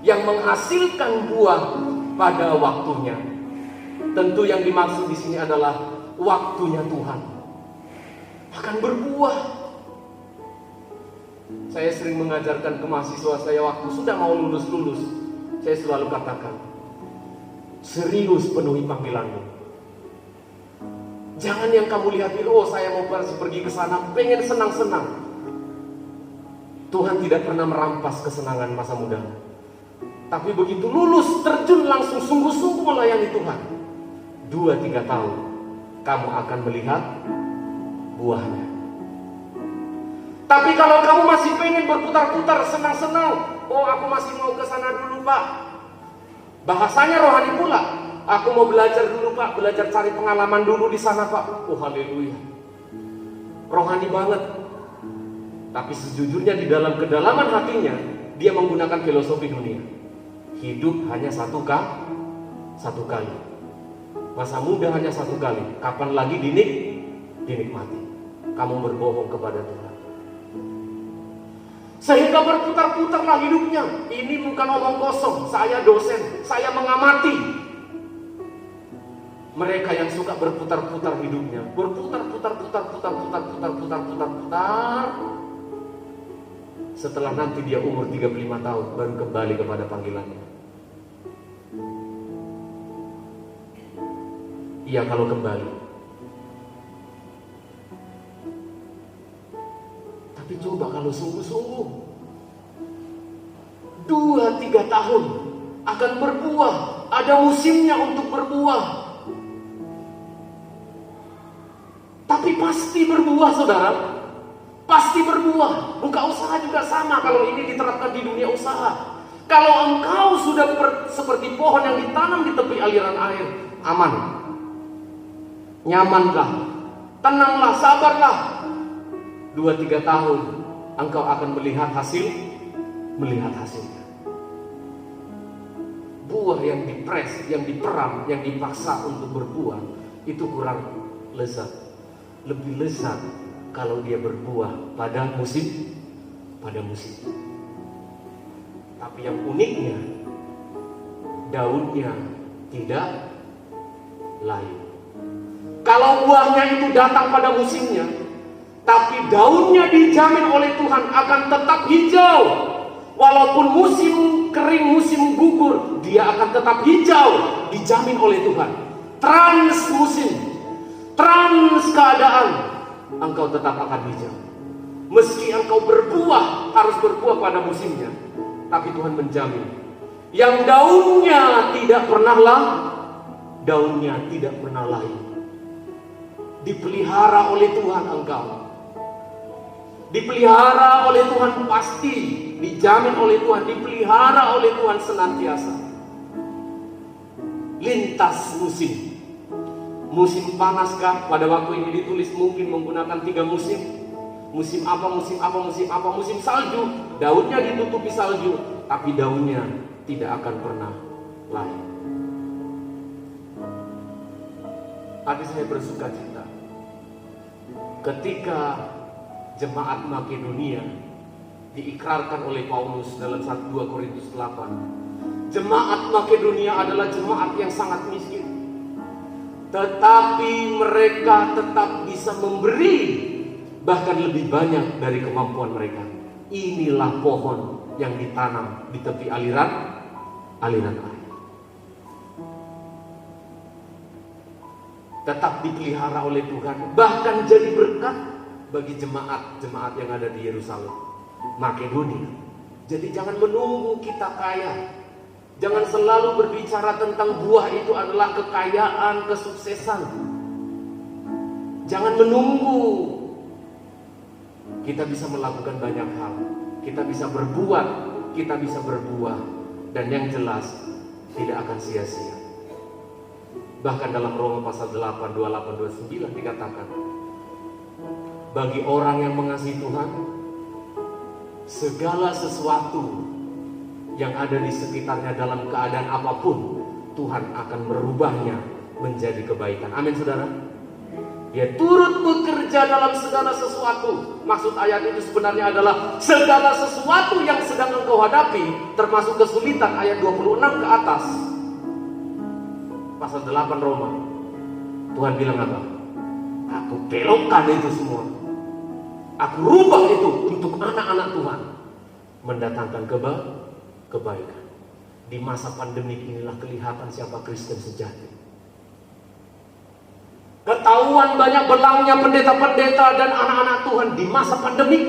[SPEAKER 4] yang menghasilkan buah pada waktunya. Tentu yang dimaksud di sini adalah waktunya Tuhan akan berbuah. Saya sering mengajarkan ke mahasiswa saya waktu sudah mau lulus, saya selalu katakan, serius penuhi panggilanmu. Jangan yang kamu lihat itu, oh saya mau pergi ke sana, pengen senang-senang. Tuhan tidak pernah merampas kesenangan masa muda. Tapi begitu lulus, terjun langsung sungguh-sungguh melayani Tuhan. 2-3 tahun, kamu akan melihat buahnya. Tapi kalau kamu masih pengen berputar-putar, senang-senang, oh aku masih mau ke sana dulu Pak. Bahasanya rohani pula. Aku mau belajar dulu Pak, belajar cari pengalaman dulu di sana Pak. Oh haleluya. Rohani banget. Tapi sejujurnya di dalam kedalaman hatinya, dia menggunakan filosofi dunia. Hidup hanya satu kali. Masa muda hanya satu kali. Kapan lagi dinikmati? Kamu berbohong kepada Tuhan. Sehingga berputar-putarlah hidupnya. Ini bukan omong kosong. Saya dosen, saya mengamati mereka yang suka berputar-putar hidupnya. Berputar-putar. Setelah nanti dia umur 35 tahun baru kembali kepada panggilannya. Iya kalau kembali. Tapi coba kalau sungguh-sungguh 2-3 tahun akan berbuah. Ada musimnya untuk berbuah. Tapi pasti berbuah saudara. Pasti berbuah. Buka usaha juga sama kalau ini diterapkan di dunia usaha. Kalau engkau sudah seperti pohon yang ditanam di tepi aliran air, aman. Nyamanlah. Tenanglah, sabarlah. 2-3 tahun engkau akan melihat hasilnya. Buah yang dipres, yang diperam, yang dipaksa untuk berbuah itu kurang lezat. Lebih lezat kalau dia berbuah pada musim. Tapi yang uniknya, daunnya tidak layu. Kalau buahnya itu datang pada musimnya, tapi daunnya dijamin oleh Tuhan akan tetap hijau. Walaupun musim kering, musim gugur, dia akan tetap hijau, dijamin oleh Tuhan. Trans musim, trans keadaan, engkau tetap akan hijau. Meski engkau berbuah, harus berbuah pada musimnya, tapi Tuhan menjamin yang daunnya tidak pernah layu. Dipelihara oleh Tuhan engkau. Dipelihara oleh Tuhan pasti, dijamin oleh Tuhan, dipelihara oleh Tuhan senantiasa. Lintas musim. Musim panaskah? Pada waktu ini ditulis mungkin menggunakan 3 musim. Musim apa, musim salju. Daunnya ditutupi salju, tapi daunnya tidak akan pernah layu. Hati saya bersuka cita ketika jemaat Makedonia diikrarkan oleh Paulus dalam 2 Korintus 8. Jemaat Makedonia adalah jemaat yang sangat miskin, tetapi mereka tetap bisa memberi bahkan lebih banyak dari kemampuan mereka. Inilah pohon yang ditanam di tepi aliran air. Tetap dipelihara oleh Tuhan, bahkan jadi berkat bagi jemaat-jemaat yang ada di Yerusalem, Makedonia. Jadi jangan menunggu kita kaya. Jangan selalu berbicara tentang buah itu adalah kekayaan, kesuksesan. Jangan menunggu. Kita bisa melakukan banyak hal. Kita bisa berbuat, kita bisa berbuah. Dan yang jelas, tidak akan sia-sia. Bahkan dalam Roma pasal 8, 28, 29 dikatakan, bagi orang yang mengasihi Tuhan, segala sesuatu yang ada di sekitarnya dalam keadaan apapun, Tuhan akan merubahnya menjadi kebaikan. Amin saudara. Dia turut bekerja dalam segala sesuatu. Maksud ayat itu sebenarnya adalah segala sesuatu yang sedang engkau hadapi, termasuk kesulitan, ayat 26 ke atas. Pasal 8 Roma. Tuhan bilang apa? Aku belokkan itu semua. Aku rubah itu untuk anak-anak Tuhan, mendatangkan kebaikan. Di masa pandemi inilah kelihatan siapa Kristen sejati. Ketahuan banyak belangnya pendeta-pendeta dan anak-anak Tuhan di masa pandemi.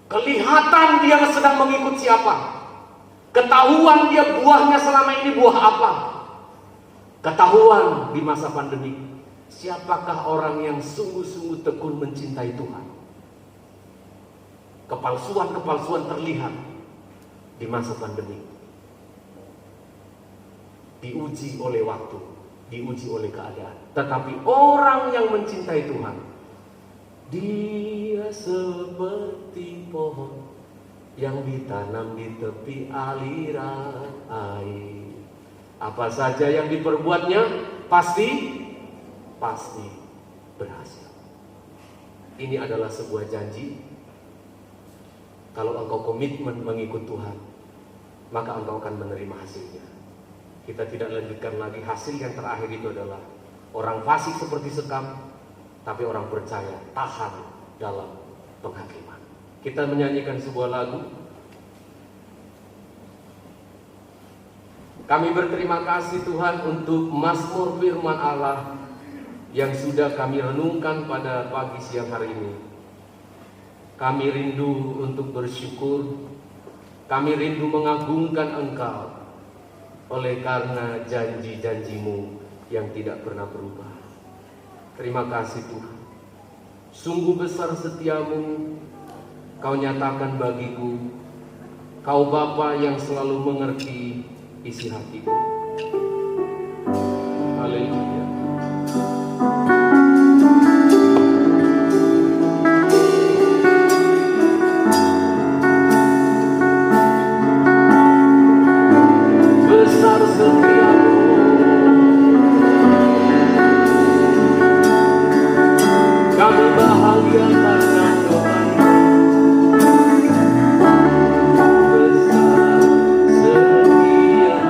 [SPEAKER 4] Kelihatan dia sedang mengikut siapa. Ketahuan dia buahnya selama ini buah apa. Ketahuan di masa pandemi siapakah orang yang sungguh-sungguh tekun mencintai Tuhan. Kepalsuan-kepalsuan terlihat di masa pandemi. Diuji oleh waktu, diuji oleh keadaan. Tetapi orang yang mencintai Tuhan, dia seperti pohon yang ditanam di tepi aliran air. Apa saja yang diperbuatnya pasti berhasil. Ini adalah sebuah janji. Kalau engkau komitmen mengikut Tuhan, maka engkau akan menerima hasilnya. Kita tidak lanjutkan lagi. Hasil yang terakhir itu adalah orang fasik seperti sekam, tapi orang percaya tahan dalam penghakiman. Kita menyanyikan sebuah lagu. Kami berterima kasih Tuhan untuk mazmur firman Allah yang sudah kami renungkan pada pagi siang hari ini. Kami rindu untuk bersyukur, kami rindu mengagungkan Engkau oleh karena janji-janji-Mu yang tidak pernah berubah. Terima kasih Tuhan. Sungguh besar setiamu, Kau nyatakan bagiku. Kau Bapa yang selalu mengerti isi hatiku. Haleluya. Besar setiamu, kami bahagia karena Tuhan. Besar setia,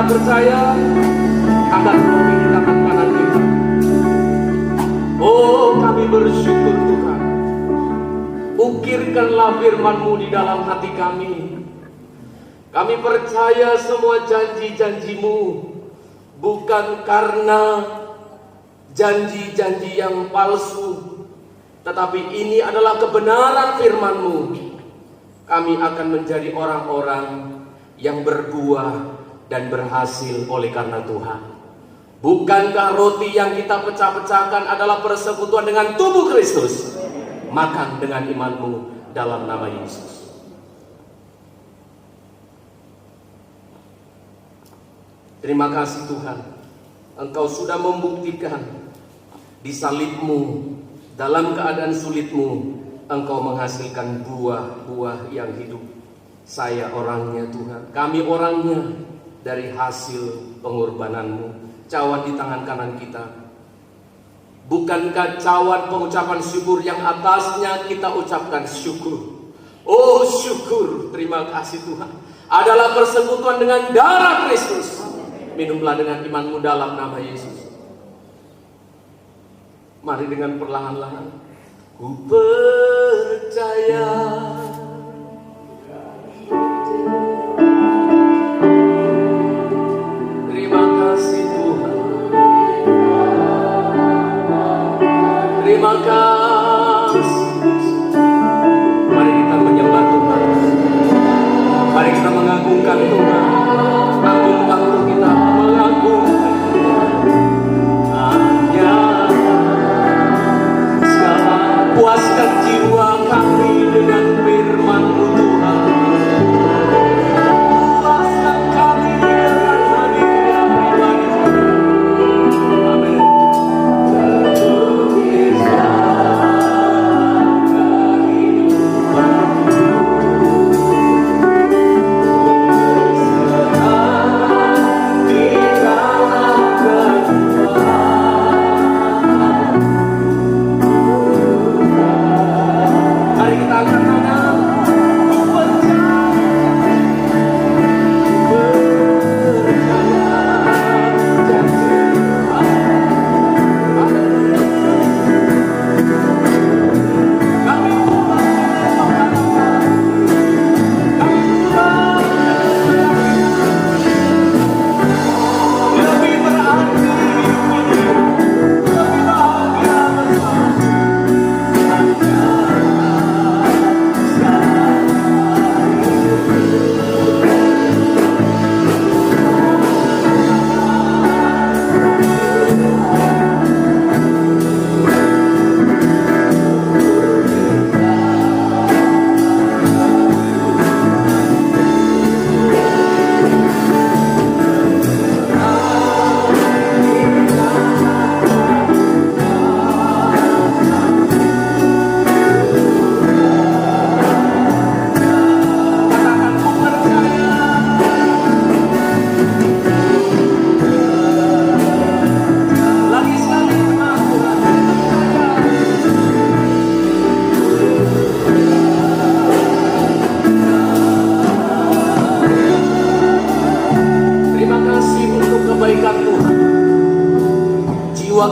[SPEAKER 4] percaya, angkat roti di tangan kanan kita. Oh, kami bersyukur Tuhan. Ukirkanlah firman-Mu di dalam hati kami. Kami percaya semua janji-janji-Mu bukan karena janji-janji yang palsu, tetapi ini adalah kebenaran firman-Mu. Kami akan menjadi orang-orang yang berbuah dan berhasil oleh karena Tuhan. Bukankah roti yang kita pecah-pecahkan adalah persekutuan dengan tubuh Kristus? Makan dengan iman-Mu dalam nama Yesus. Terima kasih Tuhan, Engkau sudah membuktikan di salib-Mu, dalam keadaan sulit-Mu, Engkau menghasilkan buah-buah yang hidup. Saya orangnya Tuhan, kami orangnya dari hasil pengorbanan-Mu. Cawan di tangan kanan kita. Bukankah cawan pengucapan syukur yang atasnya kita ucapkan syukur? Oh syukur, terima kasih Tuhan, adalah persekutuan dengan darah Kristus. Minumlah dengan iman-Mu dalam nama Yesus. Mari dengan perlahan-lahan. Ku percaya. Terima kasih Tuhan. Terima kasih. Mari kita menyembah Tuhan. Mari kita mengagungkan Tuhan. Agung waktu kita mengagungkan hanya segala puaskan jiwa kami dengan firman-Mu Tuhan. Puaskan kami dengan hadirat pribadi. Amin.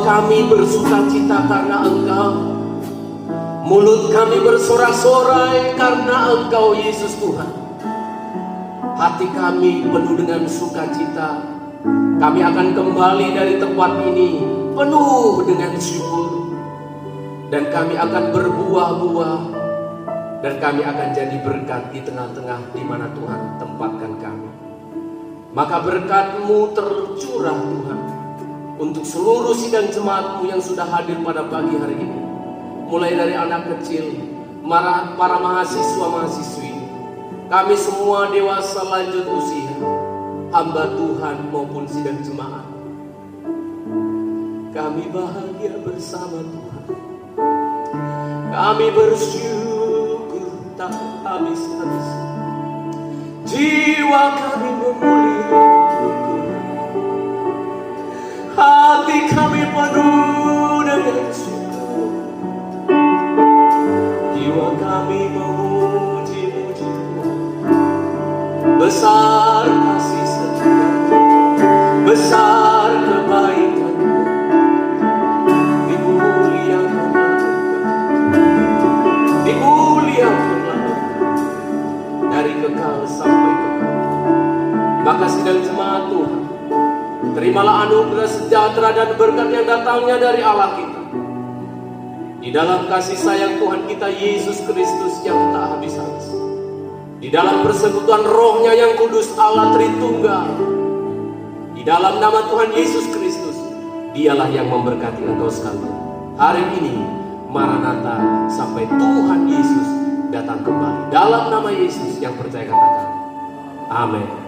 [SPEAKER 4] Kami bersukacita karena Engkau. Mulut kami bersorak-sorai karena Engkau Yesus Tuhan. Hati kami penuh dengan sukacita. Kami akan kembali dari tempat ini penuh dengan syukur. Dan kami akan berbuah-buah. Dan kami akan jadi berkat di tengah-tengah di mana Tuhan tempatkan kami. Maka berkat-Mu tercurah Tuhan untuk seluruh sidang jemaat-Mu yang sudah hadir pada pagi hari ini. Mulai dari anak kecil, para mahasiswa-mahasiswi, kami semua dewasa lanjut usia, hamba Tuhan maupun sidang jemaat. Kami bahagia bersama Tuhan. Kami bersyukur tak habis-habis. Jiwa kami memulihkan, hati kami penuh dengan syukur. Jiwa kami memuji-muji Tuhan. Besar kasih setia. terimalah anugerah sejahtera dan berkat yang datangnya dari Allah kita. Di dalam kasih sayang Tuhan kita Yesus Kristus yang tak habis-habis. Di dalam persekutuan rohnya yang kudus Allah Tritunggal. Di dalam nama Tuhan Yesus Kristus, dialah yang memberkati engkau sekalian. Hari ini, Maranatha, sampai Tuhan Yesus datang kembali. Dalam nama Yesus yang percaya katakan, amin.